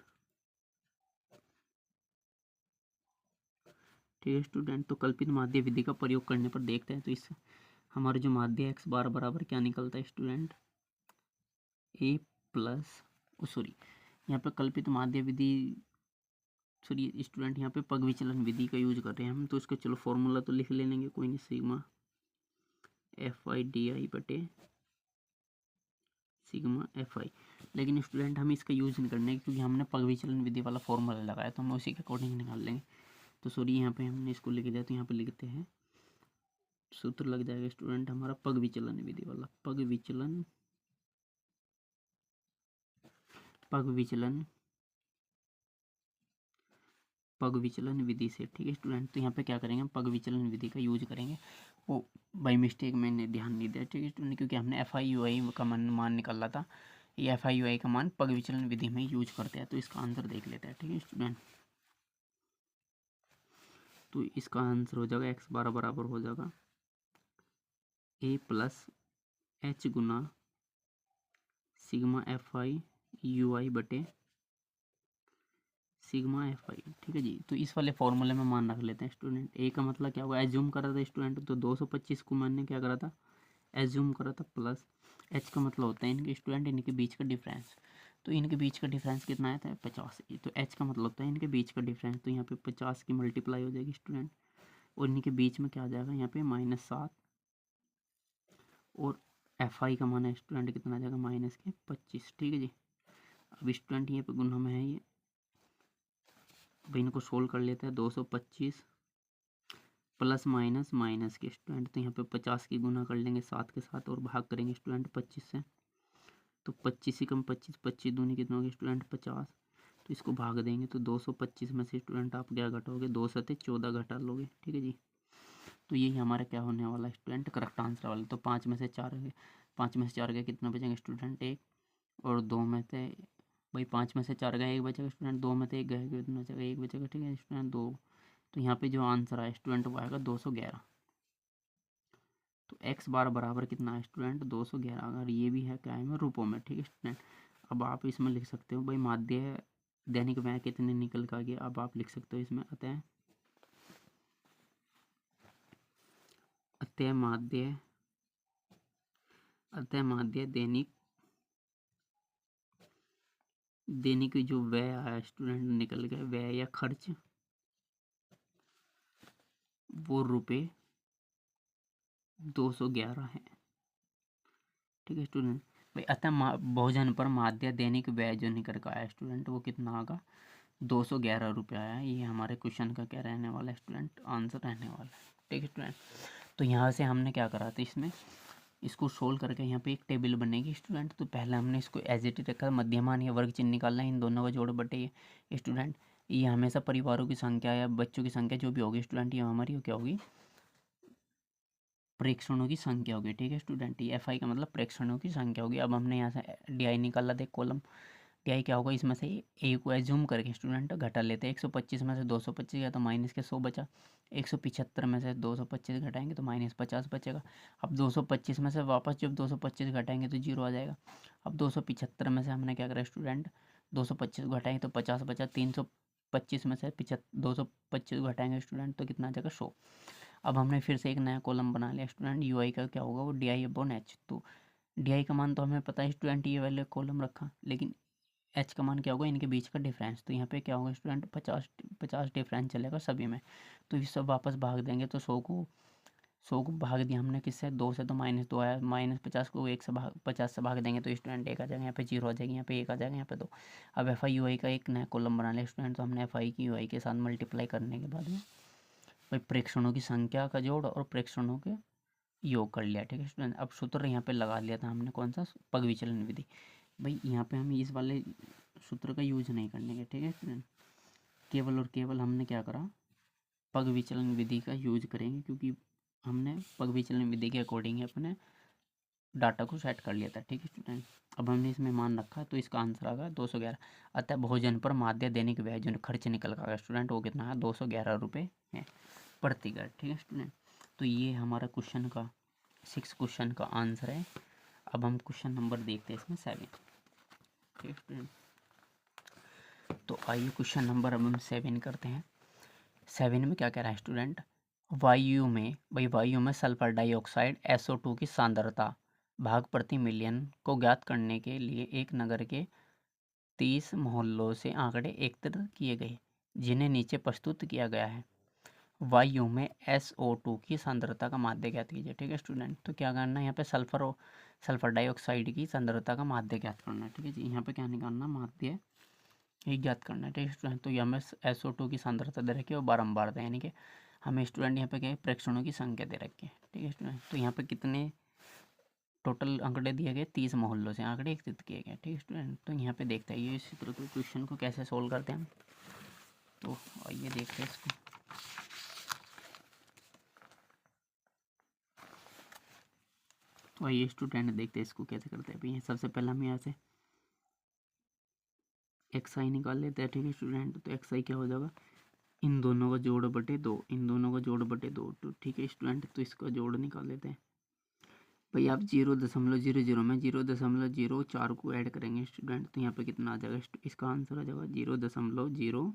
ठीक है स्टूडेंट। तो कल्पित माध्य विधि का प्रयोग करने पर देखते हैं, तो इस हमारा जो माध्य x बार बराबर क्या निकलता है स्टूडेंट, a प्लस सॉरी यहाँ पे कल्पित माध्य विधि, सॉरी स्टूडेंट यहाँ पे पग विचलन विधि का यूज कर रहे हैं हम, तो इसका चलो फॉर्मूला तो लिख ले लेंगे, कोई नहीं, सिग्मा एफ आई डी आई बटे सिग्मा एफ आई। लेकिन स्टूडेंट हम इसका यूज़ नहीं करने, क्योंकि हमने पग विचलन विधि वाला फॉर्मूला लगाया, तो हम उसी के अकॉर्डिंग निकाल लेंगे। तो सॉरी यहाँ पे हमने इसको लिख दिया, तो यहाँ पे लिखते हैं सूत्र लग जाएगा स्टूडेंट हमारा पग विचलन विधि वाला, पग विचलन विधि से, ठीक है स्टूडेंट। तो यहाँ पे क्या करेंगे, पग विचलन विधि का यूज करेंगे, वो बाई मिस्टेक मैंने ध्यान नहीं दिया, ठीक है स्टूडेंट, क्योंकि हमने एफ आई यू आई का मान निकाला था, ये एफ आई यू आई का मान पग विचलन विधि में यूज करते हैं। तो इसका आंसर देख लेते हैं, ठीक है स्टूडेंट। तो इसका आंसर हो जाएगा एक्स बार बराबर हो जाएगा ए प्लस एच गुना sigma f i u i बटे सिग्मा एफ आई, ठीक है जी। तो इस वाले फॉर्मूले में मान रख लेते हैं स्टूडेंट। ए का मतलब क्या होगा, एज्यूम करा था स्टूडेंट, तो 225 को मैंने क्या करा था, एज्यूम करा था, प्लस एच का मतलब होता है इनके स्टूडेंट इनके बीच का डिफरेंस। तो इनके बीच का डिफरेंस कितना आया था 50, तो एच का मतलब होता है इनके बीच का डिफरेंस, तो यहाँ पे 50 की मल्टीप्लाई हो जाएगी स्टूडेंट, और इनके बीच में क्या आ जाएगा यहाँ पे -7 और एफ आई का मान है स्टूडेंट कितना आ जाएगा माइनस के 25। ठीक है जी। अब स्टूडेंट ये पे गुना में है ये, भाई इनको सोल्व कर लेते हैं। 225 प्लस माइनस माइनस के स्टूडेंट, तो यहाँ पे 50 की गुना कर लेंगे 7 के साथ और भाग करेंगे स्टूडेंट 25 से। तो 25 से कम 25, 25 दूनी कितना होगी स्टूडेंट 50। तो इसको भाग देंगे तो 225 में से स्टूडेंट आप क्या घटाओगे, 2 से 14 घटा लोगे। ठीक है जी। तो यही हमारा क्या होने वाला है स्टूडेंट, करेक्ट आंसर वाला। तो 5 में से 4 गए, 5 में से 4 गए कितना बचेंगे स्टूडेंट 1, और 2 में से भाई 5 में से 4 गए 1 बचेगा स्टूडेंट, 2 में से 1 गए कितना बचेगा 1 बचेगा। ठीक है स्टूडेंट 2। तो यहाँ पे जो आंसर आया स्टूडेंट वो आएगा 211। तो एक्स बार बराबर कितना है स्टूडेंट 211। अगर ये भी है क्या है रूपों में। ठीक है स्टूडेंट। अब आप इसमें लिख सकते हो भाई माध्य दैनिक व्यय कितने निकल का गया। अब आप लिख सकते हो इसमें अतः अतः माध्य अतः माध्य दैनिक दैनिक जो व्यय आया स्टूडेंट निकल गया, व्यय या खर्च, वो रुपये 211 है। ठीक है स्टूडेंट। भाई अतः भोजन पर माध्य दैनिक व्यय जो निकल का आया स्टूडेंट वो कितना आएगा 211 रुपये आया। ये हमारे क्वेश्चन का क्या रहने वाला है स्टूडेंट, आंसर रहने वाला है। ठीक है स्टूडेंट। तो यहाँ से हमने क्या करा था, इसमें इसको सोल्व करके यहाँ पे एक टेबल बनेगी स्टूडेंट। तो पहले हमने इसको एज इट इज रखा, मध्यमान या वर्ग चिन्ह निकालना है, इन दोनों का जोड़ बटे ये स्टूडेंट। ये हमेशा परिवारों की संख्या या बच्चों की संख्या जो भी होगी स्टूडेंट, ये हमारी क्या होगी प्रेक्षणों की संख्या होगी। ठीक है स्टूडेंट। ये एफ आई का मतलब प्रेक्षणों की संख्या होगी। अब हमने यहाँ से डी आई निकाला था कॉलम, डी आई क्या होगा इसमें से ए को एज्यूम करके स्टूडेंट घटा लेते हैं। 125 में से 225 गया तो माइनस के 100 बचा। 175 में से 225 घटाएंगे तो माइनस 50 बचेगा। अब 225 में से वापस जब 225 घटाएंगे तो जीरो आ जाएगा। अब 275 में से हमने क्या करा स्टूडेंट 225 घटाएंगे तो 50 बचा। 325 में से 225 घटाएंगे स्टूडेंट तो कितना आ जाएगा 100। अब हमने फिर से एक नया कॉलम बना लिया स्टूडेंट, यू आई का क्या होगा वो डी आई अपॉन एच। तो डी आई का मान तो हमें पता है स्टूडेंट, ये वाले कॉलम रखा, लेकिन एच का मान क्या होगा इनके बीच का डिफरेंस। तो यहाँ पे क्या होगा स्टूडेंट 50 डिफरेंस चलेगा सभी में। तो ये सब वापस भाग देंगे तो 100 को भाग दिया हमने किससे 2 से, तो माइनस 2 आया। माइनस 50 को 1 से भाग 50 से भाग देंगे तो स्टूडेंट 1 आ जाएगा, यहाँ पे 0 आ जाएगी, यहाँ पे 1 आ जाएगा, यहाँ पे 2। अब एफ आई यू आई का एक नया कॉलम बना लिया स्टूडेंट। तो हमने एफ आई की यू आई के साथ मल्टीप्लाई करने के बाद में भाई प्रेक्षणों की संख्या का जोड़ और प्रेक्षणों के योग कर लिया। ठीक है स्टूडेंट। अब सूत्र यहाँ पे लगा लिया था हमने कौन सा, पग विचलन विधि। भाई यहाँ पे हम इस वाले सूत्र का यूज नहीं करने के। ठीक है स्टूडेंट। केवल और केवल हमने क्या करा पग विचलन विधि का यूज करेंगे, क्योंकि हमने पग विचलन विधि के अकॉर्डिंग अपने डाटा को सेट कर लिया था। ठीक है स्टूडेंट। अब हमने इसमें मान रखा तो इसका आंसर आ गया 211। अतः भोजन पर माध्य दैनिक व्यय जो खर्च निकल का स्टूडेंट वो कितना है 211 रुपये है प्रति घर। ठीक है स्टूडेंट। तो ये हमारा क्वेश्चन का 6 क्वेश्चन का आंसर है। अब हम क्वेश्चन नंबर देखते हैं इसमें 7। ठीक है स्टूडेंट। तो आइए क्वेश्चन नंबर अब हम 7 करते हैं। 7 में क्या कह रहा है स्टूडेंट, वायु में सल्फर डाइऑक्साइड SO2 की सांद्रता भाग प्रति मिलियन को ज्ञात करने के लिए एक नगर के 30 मोहल्लों से आंकड़े एकत्र किए गए जिन्हें नीचे प्रस्तुत किया गया है। वायु में SO2 की सांद्रता का माध्य ज्ञात कीजिए। ठीक है स्टूडेंट। तो क्या करना है यहाँ पे सल्फर डाइऑक्साइड की सांद्रता का माध्य ज्ञात करना है। ठीक है जी। यहाँ पे क्या निकालना माध्य ये ज्ञात करना है। ठीक है स्टूडेंट। तो ये हमें SO2 की सांद्रता दे रखी है और बारंबार दें, यानी कि हमें स्टूडेंट यहाँ पे क्या है प्रेक्षणों की संख्या दे रखी है। ठीक है स्टूडेंट। तो यहाँ पे कितने टोटल आंकड़े दिए गए 30 मोहल्लों से आंकड़े एकत्रित किए गए। ठीक है स्टूडेंट। तो यहाँ पे देखते हैं ये इसी तरह के क्वेश्चन को कैसे सोल्व करते हैं हम। तो आइए देखते हैं इसको। तो आइए स्टूडेंट देखते हैं इसको कैसे करते हैं। अभी सबसे पहले हम यहाँ से एक्स आई निकाल लेते हैं। ठीक है स्टूडेंट। तो एक्स आई क्या हो जाएगा इन दोनों का जोड़ बटे 2, इन दोनों का जोड़ बटे 2। तो ठीक है स्टूडेंट। तो इसका जोड़ निकाल लेते हैं। भाई आप 0.00 में 0.04 को ऐड करेंगे स्टूडेंट तो यहाँ पे कितना आ जाएगा, इसका आंसर आ जाएगा 0.0।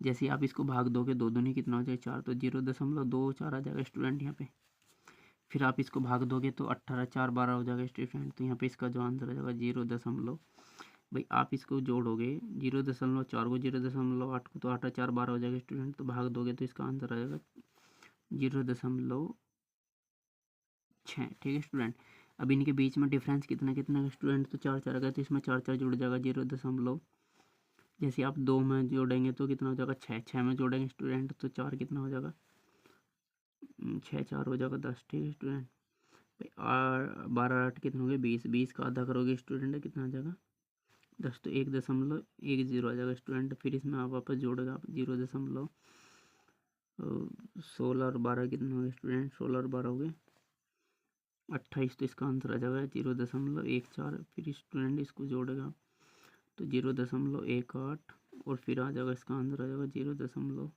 जैसे आप इसको भाग दोगे दो दूनी कितना हो जाएगा 4, तो 0.24 आ जाएगा स्टूडेंट यहाँ पे। फिर आप इसको भाग दोगे तो 18 4 12 हो जाएगा स्टूडेंट। तो यहाँ पे इसका जो आंसर आ जाएगा 0. भाई आप इसको जोड़ोगे 0.4 को 0.8 को तो 8 4 12 हो जाएगा स्टूडेंट। तो भाग दोगे तो इसका आंसर आ जाएगा 0.4 6, ठीक है स्टूडेंट। अब इनके बीच में डिफरेंस कितना कितना है स्टूडेंट, तो 4 4 अगर, तो इसमें 4 4 जुड़ जाएगा 0 जैसे आप 2 में जोड़ेंगे तो कितना हो जाएगा 6, 6 में जोड़ेंगे स्टूडेंट तो 4 कितना हो जाएगा 6 4 हो जाएगा 10, ठीक है स्टूडेंट। 12 8 कितना हो गया 20, 20 का आधा करोगे स्टूडेंट कितना आ जाएगा 10, तो 1.10 आ जाएगा स्टूडेंट। फिर इसमें आप वापस जोड़ेगा आप 0.16 और 12 कितना हो गया स्टूडेंट, 16 और 12 हो गए 28, तो इसका आंसर आ जाएगा 0.14। फिर स्टूडेंट इसको जोड़ेगा तो 0.18 और फिर आ जाएगा इसका आंसर आ जाएगा 0.18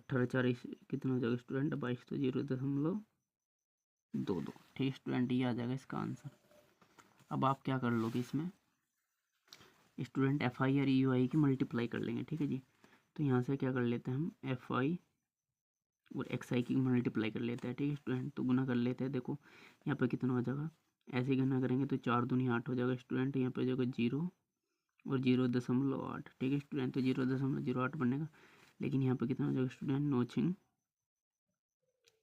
4 कितना हो जाएगा स्टूडेंट 22, तो 0.22, ठीक स्टूडेंट, ये आ जाएगा इसका आंसर। अब आप क्या कर लोगे इसमें स्टूडेंट, एफ आई और यू आई की मल्टीप्लाई कर लेंगे, ठीक है जी। तो यहाँ से क्या कर लेते हैं हम एफ आई और एक्स आई की मल्टीप्लाई कर लेते हैं, ठीक है स्टूडेंट। तो गुना कर लेते हैं, देखो यहाँ पे कितना हो जाएगा, ऐसे गुना करेंगे तो 4 दूनी 8 हो जाएगा स्टूडेंट। यहाँ पे हो जाएगा 0 और 0.8, ठीक है स्टूडेंट, तो 0.08 बनेगा। लेकिन यहाँ पे कितना हो जाएगा स्टूडेंट, 9 6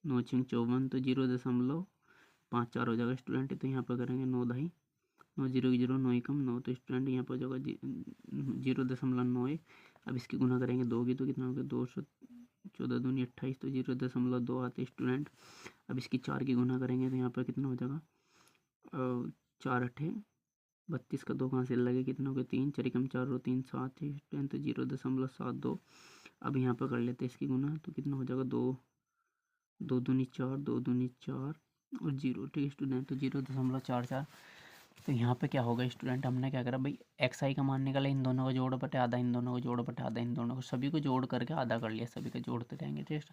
54, तो 0.54 हो जाएगा स्टूडेंट। तो यहाँ पर करेंगे 9 ढाई 9 0 0 9 एकम 9, तो स्टूडेंट यहाँ पर हो जाएगा 0.91। अब इसकी गुना करेंगे 2 की तो कितना हो गया 214 दूनी 28, तो 0.2 आते स्टूडेंट। अब इसकी 4 की गुना करेंगे तो यहाँ पर कितना हो जाएगा 4 8 32 का 2 कहाँ से लगे कितना हो गया 3 4 कम 4 और 3 7 है स्टूडेंट, तो 0.72। अब यहाँ पर कर लेते हैं इसकी गुना तो कितना हो जाएगा 2 2 दूनी 4 2 दूनी 4 और 0, ठीक है स्टूडेंट, तो 0.44। तो यहाँ पे क्या होगा स्टूडेंट, हमने क्या करा भाई एक्स आई का मान निकाला, इन दोनों को जोड़ बटे आधा, इन दोनों को जोड़ बटे आधा, इन दोनों को सभी को जोड़ करके आधा कर लिया, सभी को जोड़ते रहेंगे, ठीक है।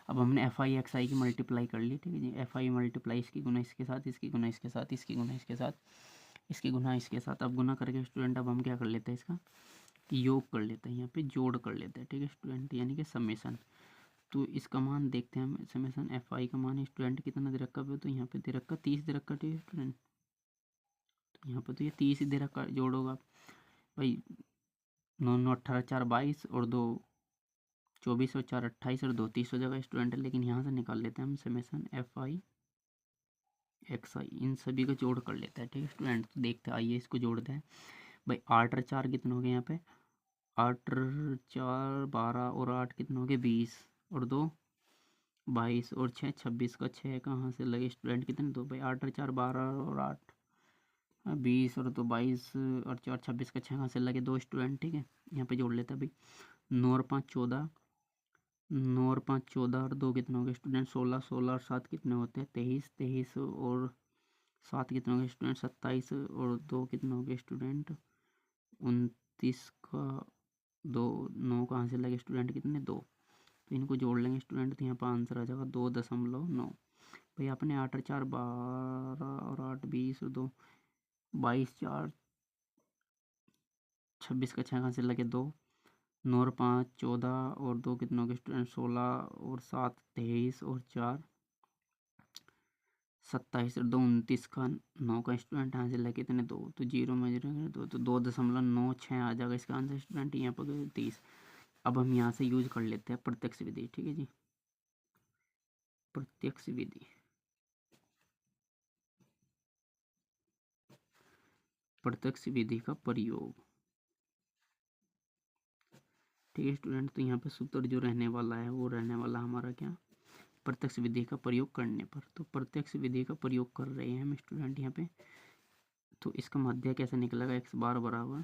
अब हमने एफ आई एक्स आई की मल्टीप्लाई कर ली, ठीक है जी। एफ आई मल्टीप्लाई इसकी गुना इसके साथ, इसकी गुना इसके साथ, इसकी गुना इसके साथ, इसकी गुना इसके साथ। अब गुना करके स्टूडेंट अब हम क्या कर लेते हैं इसका योग कर लेते हैं, यहाँ पे जोड़ कर लेते हैं, ठीक है स्टूडेंट, यानी कि समेसन। तो इसका मान देखते हैं हम, समेसन एफ आई का मान स्टूडेंट कितना दे रखा है, तो यहाँ पे दे रखा 30 दे रखा, ठीक है स्टूडेंट। तो यहाँ पे तो ये 30 ही दे रखा, जोड़ोगा आप भाई 9 9 18 4 22 और 2 24 और 4 28 और 2 30 हो जाएगा स्टूडेंट। लेकिन यहाँ से निकाल लेते हैं हम समेसन एफ आई एक्स आई, इन सभी को जोड़ कर लेते हैं, ठीक है स्टूडेंट। तो देखते हैं, आइए इसको जोड़ते हैं भाई। 8 और 4 कितने हो गए यहाँ पे 8 4 12 और 8 कितने हो गए 20 और 2 22 और 6 26 का 6 कहाँ से लगे स्टूडेंट कितने, 2 भाई 8 और 4 12 और 8 20 और 2 22 और 4 26 का 6 कहाँ से लगे 2 स्टूडेंट, ठीक है। यहाँ पे जोड़ लेते हैं भाई 9 और 5 14, 9 और 5 14 और 2 कितने हो गए स्टूडेंट 16, 16 और 7 कितने होते हैं 23, 23 और 7 कितने हो गए स्टूडेंट 27 और 2 कितने हो गए स्टूडेंट 29 का 2, 9 कहाँ से लगे स्टूडेंट कितने 2, तो इनको जोड़ लेंगे स्टूडेंट, तो यहाँ पर आंसर आ जाएगा 2.9। भाई आपने 8 और 4 12 और 8 20 और 2 22 4 26 का 6 कहाँ से लगे 2, 9 और 5 14 और 2 कितने हो गए स्टूडेंट 16 और 7 23 और 4 27 और 2 29 का 9 का स्टूडेंट यहाँ से लगे कितने 2, तो 0 में 0 2, तो 2.96 आ जाएगा इसका आंसर स्टूडेंट, यहाँ पर 30। अब हम यहाँ से यूज कर लेते हैं प्रत्यक्ष विधि, ठीक है जी। प्रत्यक्ष विधि, प्रत्यक्ष विधि का प्रयोग, ठीक है स्टूडेंट। तो यहाँ पे सूत्र जो रहने वाला है वो रहने वाला हमारा क्या, प्रत्यक्ष विधि का प्रयोग करने पर। तो प्रत्यक्ष विधि का प्रयोग कर रहे हैं हम स्टूडेंट यहाँ पे, तो इसका माध्य कैसे निकलेगा, एक्स बार बराबर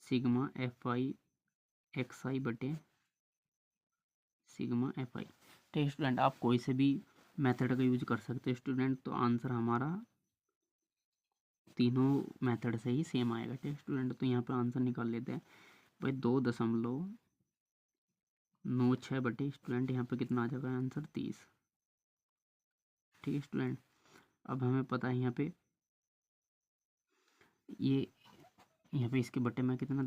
सिग्मा एफ आई एक्स आई बटे सिग्मा एफ आई, ठीक है स्टूडेंट। आप कोई से भी मेथड का यूज कर सकते हैं स्टूडेंट, तो आंसर हमारा तीनों मेथड से ही सेम आएगा, ठीक है स्टूडेंट। तो यहाँ पर आंसर निकाल लेते हैं भाई 2.96 बटे स्टूडेंट, यहाँ पे कितना आ जाएगा आंसर 30, ठीक है स्टूडेंट। अब हमें पता है यहाँ पे ये यहाँ पे इसके बटे में कितना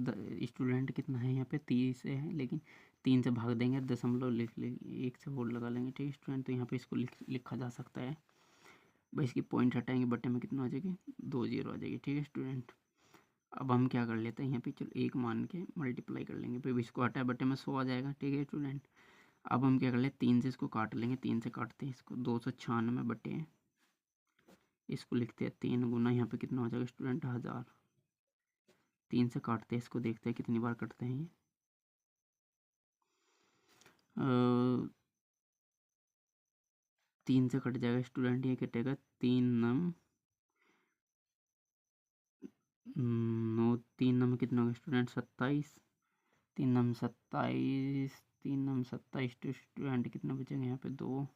स्टूडेंट कितना है यहाँ पे 30 है, लेकिन 3 से भाग देंगे, दशमलव लिख ले 1 से होल्ड लगा लेंगे, ठीक है स्टूडेंट। तो यहाँ पे इसको लिखा जा सकता है भाई, इसकी पॉइंट हटाएंगे बटे में कितना आ जाएगी 2 0 आ जाएगी, ठीक है स्टूडेंट। अब हम क्या कर लेते हैं यहाँ पे, चलो 1 मान के मल्टीप्लाई कर लेंगे, फिर इसको हटाए बटे में 100 आ जाएगा, ठीक है स्टूडेंट। अब हम क्या कर ले, 3 से इसको काट लेंगे, 3 से काटते हैं इसको, 296 बटे, इसको लिखते हैं 3 गुना, यहाँ पे कितना हो जाएगा स्टूडेंट 1000। 3 से काटते हैं इसको, देखते हैं कितनी बार कटते हैं ये। 3 से कट जाएगा स्टूडेंट, ये कटेगा 3 नम 9, 3 नम कितना होगा स्टूडेंट 27, 3 नम 27, 3 नम 27 तो स्टूडेंट कितना बचेंगे यहाँ पे 2,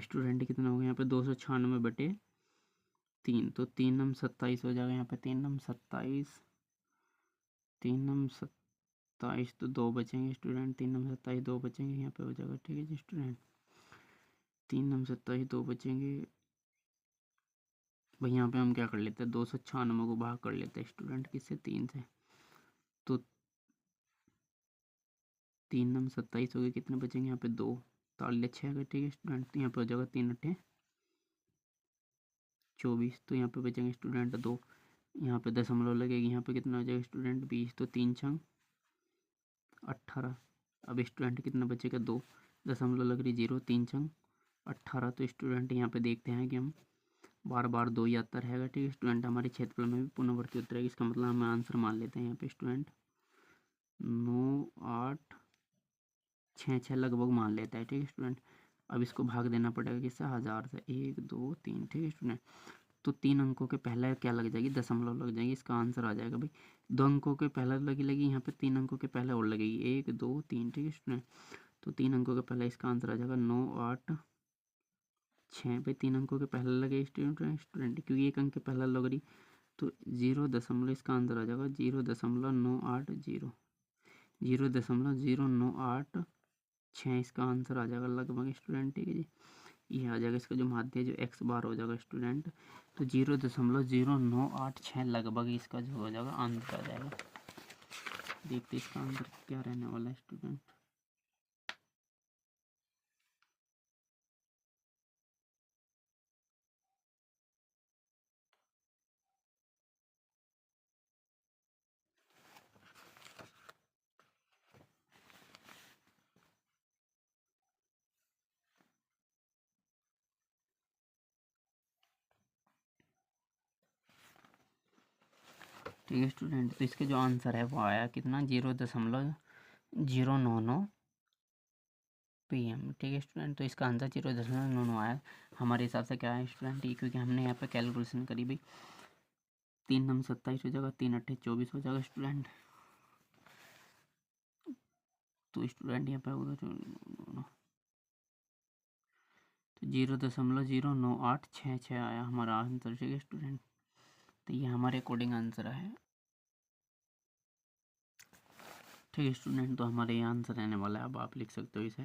स्टूडेंट कितना हो गया यहाँ पे 296 बटे 3, तो 3 नम 27 हो जाएगा यहाँ पे, 3 नम 27, 3 नम 27 तो 2 बचेंगे स्टूडेंट, 3 नम 27 2 बचेंगे यहाँ पे हो जाएगा, ठीक है जी स्टूडेंट। 3 नम 27 2 बचेंगे भाई, यहाँ पे हम क्या कर लेते हैं 296 को भाग कर लेते हैं स्टूडेंट, किससे 3 से, तो 3 नम 27 हो गए, कितने बचेंगे यहाँ पे 2, ताले 6 का, ठीक है स्टूडेंट। यहाँ पे हो जाएगा 3 अट्ठे 24, तो यहाँ पे बचेंगे स्टूडेंट 2, यहाँ पे दशमलव लगेगी, यहाँ पे कितना हो जाएगा स्टूडेंट 20, तो 3 छंग 18। अब स्टूडेंट कितना बचेगा 2, दशमलव लग रही 0, 3 छंग 18। तो स्टूडेंट यहाँ पे देखते हैं कि हम बार बार 2 ही आता रहेगा, ठीक है स्टूडेंट। हमारे क्षेत्रफल में भी पुनरावर्ती उतरेगा, इसका मतलब हम आंसर मान लेते हैं यहाँ पे स्टूडेंट 9 8 6 लगभग मान लेता है, ठीक है स्टूडेंट। अब इसको भाग देना पड़ेगा किससे, 1000 से, 1 2 3, ठीक है स्टूडेंट। तो 3 अंकों के पहले क्या लग जाएगी, दशमलव लग जाएगी, इसका आंसर आ जाएगा भाई 2 अंकों के पहले लगी, यहाँ पे 3 अंकों के पहले और लगेगी, 1 2 3, ठीक है स्टूडेंट। तो 3 अंकों के पहले इसका आंसर आ जाएगा 9 8 6 भाई, 3 अंकों के पहले लगे स्टूडेंट, क्योंकि 1 अंक के पहले लग रही, तो 0 दशमलव इसका आंसर आ जाएगा 0.980, 0.0986 इसका आंसर आ जाएगा लगभग स्टूडेंट, ठीक है जी। ये आ जाएगा इसका जो माध्य जो x बार हो जाएगा स्टूडेंट, तो 0.0986 लगभग इसका जो हो जाएगा आंसर आ जाएगा। देखते इसका आंसर क्या रहने वाला है स्टूडेंट। ठीक है स्टूडेंट, तो इसके जो आंसर है वो आया कितना 0.099 PM, ठीक है स्टूडेंट। तो इसका आंसर 0.99 आया हमारे हिसाब से, क्या है स्टूडेंट, क्योंकि हमने यहाँ पे कैलकुलेशन करी भाई, 3 नम 27 हो जाएगा, 3 अट्ठे 24 हो जाएगा स्टूडेंट। तो स्टूडेंट यहाँ पे होगा तो 0.0986 आया हमारा आंसर, ठीक है स्टूडेंट। तो ये हमारे अकॉर्डिंग आंसर है, ठीक है स्टूडेंट। तो हमारे ये आंसर रहने वाला है, अब आप लिख सकते हो इसे,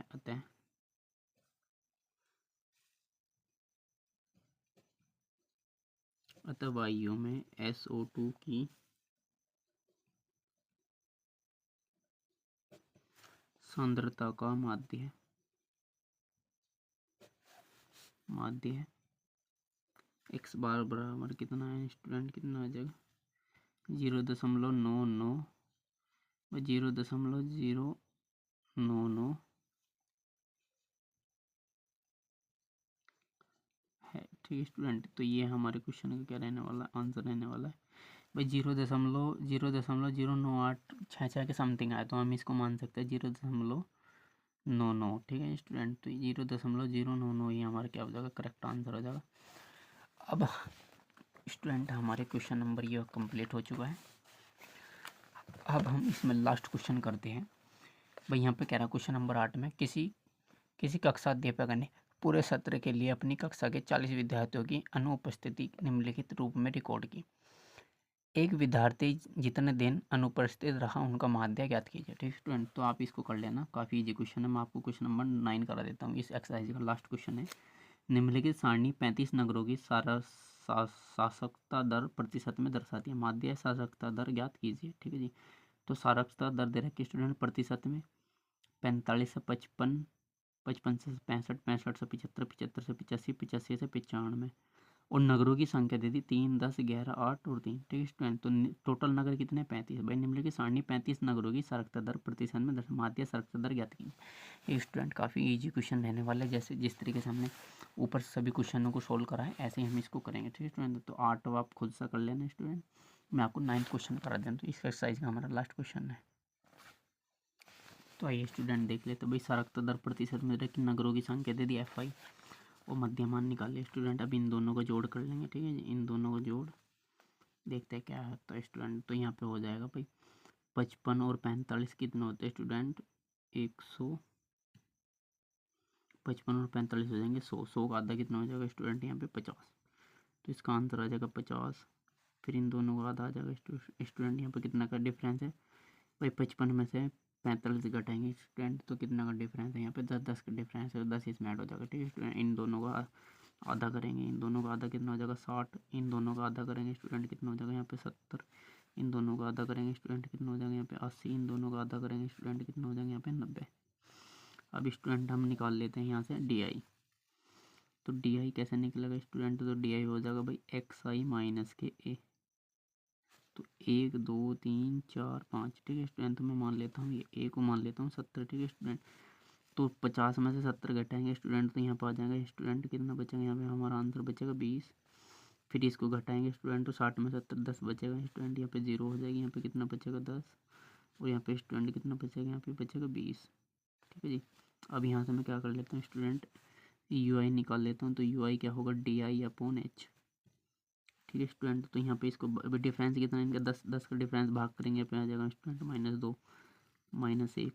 अतः वायु में SO2 की सांद्रता का माध्य है x बार बराबर कितना है स्टूडेंट, कितना आ जाएगा 0.99 0.099 है, ठीक है स्टूडेंट। तो ये हमारे क्वेश्चन का क्या रहने वाला आंसर रहने वाला है भाई, 0.00986 के समथिंग आए, तो हम इसको मान सकते हैं 0.99, ठीक है स्टूडेंट। तो 0.099 ही हमारा क्या हो जाएगा, करेक्ट आंसर हो जाएगा। अब स्टूडेंट हमारे क्वेश्चन नंबर ये कंप्लीट हो चुका है। अब हम इसमें लास्ट क्वेश्चन करते हैं भाई। यहाँ पे कह रहा है क्वेश्चन नंबर 8 में, किसी कक्षा अध्यापक ने पूरे सत्र के लिए अपनी कक्षा के 40 विद्यार्थियों की अनुपस्थिति निम्नलिखित रूप में रिकॉर्ड की। एक विद्यार्थी जितने दिन अनुपस्थित रहा उनका माध्य ज्ञात कीजिए, ठीक स्टूडेंट। तो आप इसको कर लेना, काफ़ी इजी क्वेश्चन है। मैं आपको क्वेश्चन नंबर 9 करा देता हूँ, इस एक्सरसाइज का लास्ट क्वेश्चन है। निम्नलिखित सारणी 35 नगरों की साक्षरता दर प्रतिशत में दर्शाती है, माध्य साक्षरता दर ज्ञात कीजिए, ठीक है जी। तो साक्षरता दर दे रखी स्टूडेंट प्रतिशत में 45 से 55, 55 से 65, 65 से 75, 75 से 85, 85 से 95, और नगरों की संख्या दे दी 3, 10, 11, 8 और 3। ठीक है स्टूडेंट, तो टोटल नगर कितने 35। भाई निम्नलिखित सारणी 35 नगरों की साक्षरता दर प्रतिशत में माध्य साक्षरता दर ज्ञात कीजिए। ये स्टूडेंट काफ़ी इजी क्वेश्चन रहने वाले, जैसे जिस तरीके से हमने ऊपर सभी क्वेश्चनों को सोल्व करा है ऐसे ही हम इसको करेंगे। ठीक है स्टूडेंट, तो 8 आप खुद सा कर लेना स्टूडेंट, मैं आपको 9th क्वेश्चन करा दें। तो इस एक्सरसाइज का हमारा लास्ट क्वेश्चन है। तो आइए स्टूडेंट देख लेते भाई, साक्षरता दर प्रतिशत में कि नगरों की संख्या दे दी FI और मध्यमान निकाले स्टूडेंट। अब इन दोनों का जोड़ कर लेंगे। ठीक है, इन दोनों का जोड़ देखते हैं क्या है। तो स्टूडेंट तो यहाँ पे हो जाएगा भाई 55 और 45 कितने होते हैं स्टूडेंट 100, 55 और 45 हो जाएंगे 100, 100 का आधा कितना हो जाएगा स्टूडेंट यहाँ पे 50। तो इसका आंसर आ जाएगा 50। फिर इन दोनों का आधा आ जाएगा स्टूडेंट, यहाँ पे कितना का डिफरेंस है भाई 55 में से 45 घटाएंगे स्टूडेंट, तो कितना का डिफरेंस है यहाँ पे 10, 10 का डिफरेंस है, 10 इसमें ऐड हो जाएगा। ठीक है स्टूडेंट, इन दोनों का आधा करेंगे, इन दोनों का आधा कितना हो जाएगा 60, इन दोनों का आधा करेंगे स्टूडेंट कितना हो जाएगा यहाँ पे 70, इन दोनों का आधा करेंगे स्टूडेंट कितना हो जाएगा यहाँ पे 80, इन दोनों का आधा करेंगे स्टूडेंट कितना हो जाएगा यहाँ पे 90। अब स्टूडेंट हम निकाल लेते हैं यहाँ से DI। तो DI कैसे निकलेगा स्टूडेंट, तो DI हो जाएगा भाई XI माइनस के A। तो 1, 2, 3, 4, 5। ठीक है स्टूडेंट, तो मैं मान लेता हूँ ये A को मान लेता हूँ 70। ठीक है स्टूडेंट, तो 50 में से 70 घटाएंगे स्टूडेंट, तो यहाँ पर आ जाएगा स्टूडेंट कितना बचेगा यहाँ पे हमारा आंसर बचेगा 20। फिर इसको घटाएंगे स्टूडेंट, तो 60 में 70 10 बचेगा स्टूडेंट, यहाँ पे 0 हो जाएगी, यहाँ पे कितना बचेगा 10, और यहाँ पे स्टूडेंट कितना बचेगा यहाँ पे बचेगा 20। ठीक है जी, अब यहाँ से मैं क्या कर लेता हूँ स्टूडेंट UI निकाल लेता हूँ। तो UI क्या होगा DI/H। ठीक है स्टूडेंट, तो यहाँ पे इसको डिफरेंस कितना है इनका 10, 10 का डिफरेंस भाग करेंगे पे आ जाएगा स्टूडेंट -2, -1,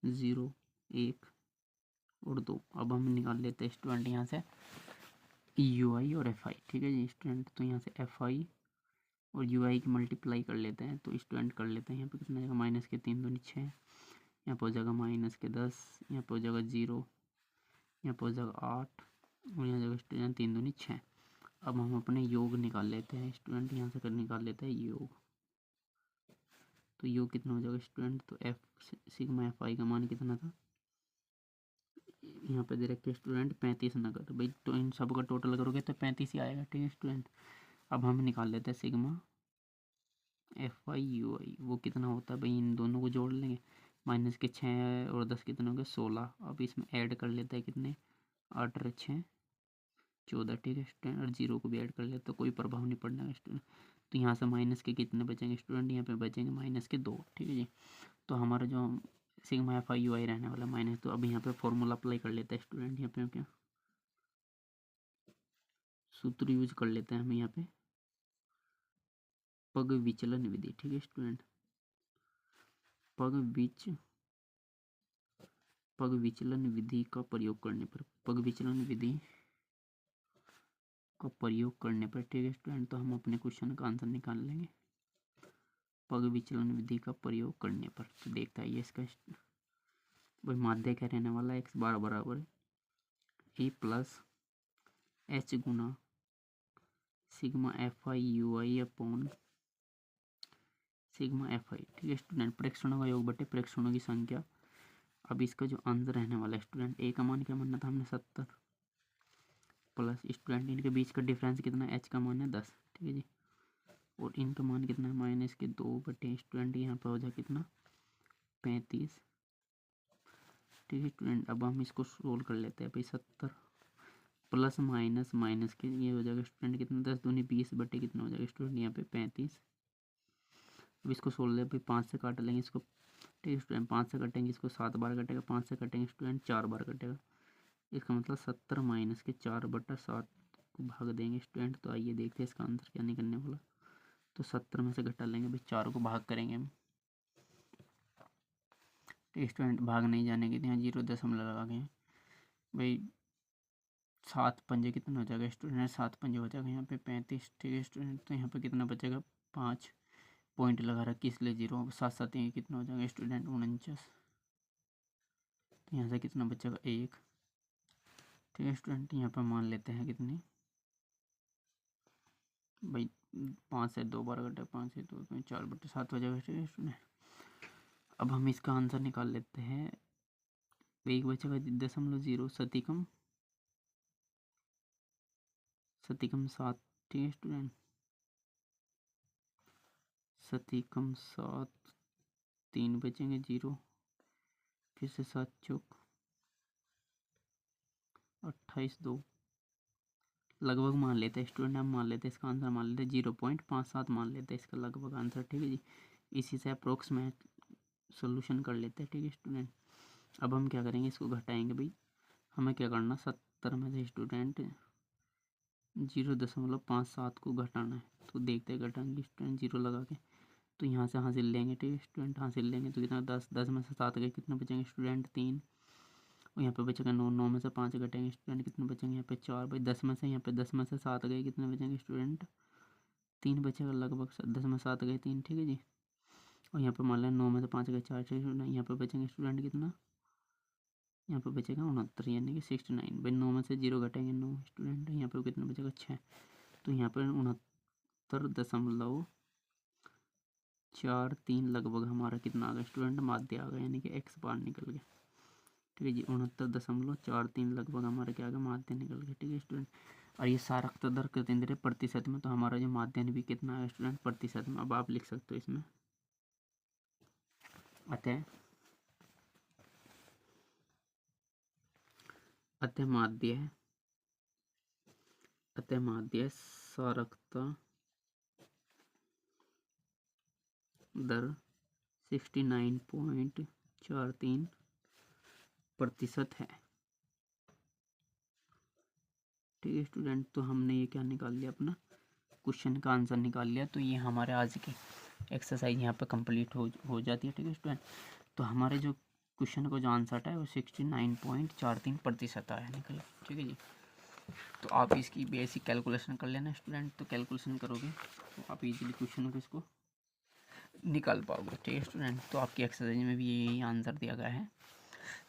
0, 1 और 2। अब हम निकाल लेते हैं स्टूडेंट यहाँ से UI और FI। ठीक है जी स्टूडेंट, तो यहाँ से FI और UI की मल्टीप्लाई कर लेते हैं। तो स्टूडेंट कर लेते हैं यहाँ पे कितना जाएगा -3 दूनी 6, यहाँ पर हो जाएगा -10, यहाँ पर हो जाएगा 0, यहाँ पर हो जाएगा 8 और यहाँ जाएगा स्टूडेंट 3 दूनी 6। अब हम अपने योग निकाल लेते हैं स्टूडेंट, यहाँ से कर निकाल लेते हैं योग। तो योग कितना हो जाएगा स्टूडेंट, तो सिग्मा FI का मान कितना था यहाँ पे दे रखे स्टूडेंट 35 नगर भाई, तो इन सब का टोटल करोगे तो 35 ही आएगा। ठीक है स्टूडेंट, अब हम निकाल लेते हैं सिग्मा FI UI, वो कितना होता है भाई, इन दोनों को जोड़ लेंगे, -6 और 10 कितने हो गए 16। अब इसमें ऐड कर लेते हैं कितने 8 और 6 14। ठीक है स्टूडेंट, और 0 को भी ऐड कर लेते तो कोई प्रभाव नहीं पड़ना स्टूडेंट। तो यहाँ से माइनस के कितने बचेंगे स्टूडेंट, यहाँ पे बचेंगे -2। ठीक है जी, तो हमारा जो सिग्मा FI UI रहने वाला माइनस। तो अब यहाँ पे फॉर्मूला अप्लाई कर लेते हैं स्टूडेंट, यहाँ पे क्या सूत्र यूज कर लेते हैं हम यहाँ पे पग विचलन विधि। ठीक है स्टूडेंट, पग विचलन विधि का प्रयोग करने पर, पग विचलन विधि का प्रयोग करने पर ठीक है स्टूडेंट, तो हम अपने क्वेश्चन का आंसर निकाल लेंगे पग विचलन विधि का प्रयोग करने पर। तो देखता है ये इसका भाई माध्य क्या रहने वाला है, x बार बराबर A plus H Guna sigma FI UI upon sigma FI। ठीक है स्टूडेंट, प्रेक्षणों का योग बटे प्रेक्षणों की संख्या। अब इसका जो आंसर रहने वाला है स्टूडेंट A का मान क्या मानना था हमने 70, प्लस स्टूडेंट इनके बीच का डिफरेंस कितना है, H का मान है 10। ठीक है जी, और इनका मान कितना है -2 बटे स्टूडेंट यहाँ पे हो जाए कितना 35। ठीक है स्टूडेंट, अब हम इसको सोल्व कर लेते हैं भाई 70 प्लस माइनस माइनस के ये हो जाएगा स्टूडेंट कितना 10 दूनी 20 बटे कितना हो जाएगा स्टूडेंट यहाँ पे 35। अब इसको सोल्व ले भाई 5 से काट लेंगे इसको। ठीक है स्टूडेंट, 5 से कटेंगे इसको 7 बार कटेगा, 5 से कटेंगे स्टूडेंट 4 बार कटेगा। इसका मतलब 70 माइनस के 4/7 को भाग देंगे स्टूडेंट। तो आइए देखते हैं इसका आंसर क्या निकलने वाला। तो 70 में से घटा लेंगे भाई 4 को भाग करेंगे हम। तो स्टूडेंट भाग नहीं जाने के यहाँ 0.0 लगा के भाई 7 पंजे कितना हो जाएगा स्टूडेंट, 7 पंजे हो जाएगा यहाँ पे 35। ठीक है स्टूडेंट, तो यहाँ पे कितना बचेगा 5 पॉइंट लगा रखी इसलिए 0, 7 7 ये कितना हो जाएगा स्टूडेंट 49। तो यहाँ से कितना बचेगा 1। ठीक है स्टूडेंट, यहाँ पर मान लेते हैं कितनी भाई 5 से 2 बार घटे 5 से 2 4/7 हो जाएगा। ठीक है स्टूडेंट, अब हम इसका आंसर निकाल लेते हैं। 1 बचेगा 0.0 सतिकम सतिकम 7, ठीक है स्टूडेंट, सतिकम 7, 3 बचेंगे 0, फिर से 7 चौक 28, 2 लगभग मान लेते हैं स्टूडेंट, हम मान लेते हैं इसका आंसर, मान लेते हैं 0.57 मान लेते हैं इसका लगभग आंसर, ठीक है जी। इसी से अप्रोक्सीमेट सोल्यूशन कर लेते हैं, ठीक है स्टूडेंट। अब हम क्या करेंगे, इसको घटाएंगे भाई, हमें क्या करना, 70 में से स्टूडेंट 0.57 को घटाना है, तो देखते हैं घटाएंगे स्टूडेंट 0 लगा के, तो यहाँ से हासिल लेंगे, ठीक है स्टूडेंट, हासिल लेंगे तो कितना 10, 10 में से 7 गए, कितने बचेंगे स्टूडेंट 3, और यहाँ पे बचेगा 9, 9 में से 5 घटेंगे स्टूडेंट, कितने बचेंगे यहाँ पे 4, भाई 10 में से, यहाँ पे 10 में से 7 गए, कितने बचेंगे स्टूडेंट 3 बचेगा लगभग, 10 में 7 गए 3, ठीक है जी। और यहाँ पे मान लें 9 में से 5 गए 4, स्टूडेंट यहाँ पे बचेंगे स्टूडेंट कितना, यहाँ पे बचेगा 69, यानी कि 69, भाई 9 में से 0 घटेंगे 9 स्टूडेंट, यहाँ पे कितना बचेगा 6, तो यहाँ पर 69.43 लगभग हमारा कितना आ गया स्टूडेंट, माध्य आ गया, यानी कि x बार निकल गया, ठीक है जी। 69.43 लगभग हमारा क्या आ गया, माध्य निकल गया, ठीक है स्टूडेंट। और ये सारक्त दर केंद्र प्रतिशत में, तो हमारा जो माध्यन भी कितना है स्टूडेंट, प्रतिशत में। अब आप लिख सकते हो इसमें, अतः माध्य सारकता दर 69.43% है, ठीक है स्टूडेंट। तो हमने ये क्या निकाल लिया, अपना क्वेश्चन का आंसर निकाल लिया। तो ये हमारे आज की एक्सरसाइज यहाँ पे कंप्लीट हो जाती है, ठीक है स्टूडेंट। तो हमारे जो क्वेश्चन का जो आंसर है वो 69.43% आया निकल, ठीक है जी। तो आप इसकी बेसिक कैलकुलेशन कर लेना स्टूडेंट, तो कैलकुलेशन करोगे तो आप इजीली क्वेश्चन को इसको निकाल पाओगे, ठीक है स्टूडेंट। तो आपकी एक्सरसाइज में भी यही आंसर दिया गया है।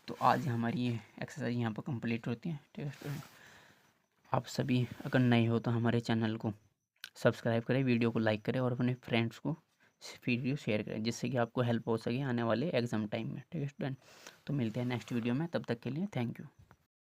तो आज हमारी ये एक्सरसाइज यहाँ पर कंप्लीट होती है, ठीक है स्टूडेंट। आप सभी अगर नए हो तो हमारे चैनल को सब्सक्राइब करें, वीडियो को लाइक करें और अपने फ्रेंड्स को वीडियो शेयर करें, जिससे कि आपको हेल्प हो सके आने वाले एग्ज़ाम टाइम में, ठीक है स्टूडेंट। तो मिलते हैं नेक्स्ट वीडियो में, तब तक के लिए थैंक यू।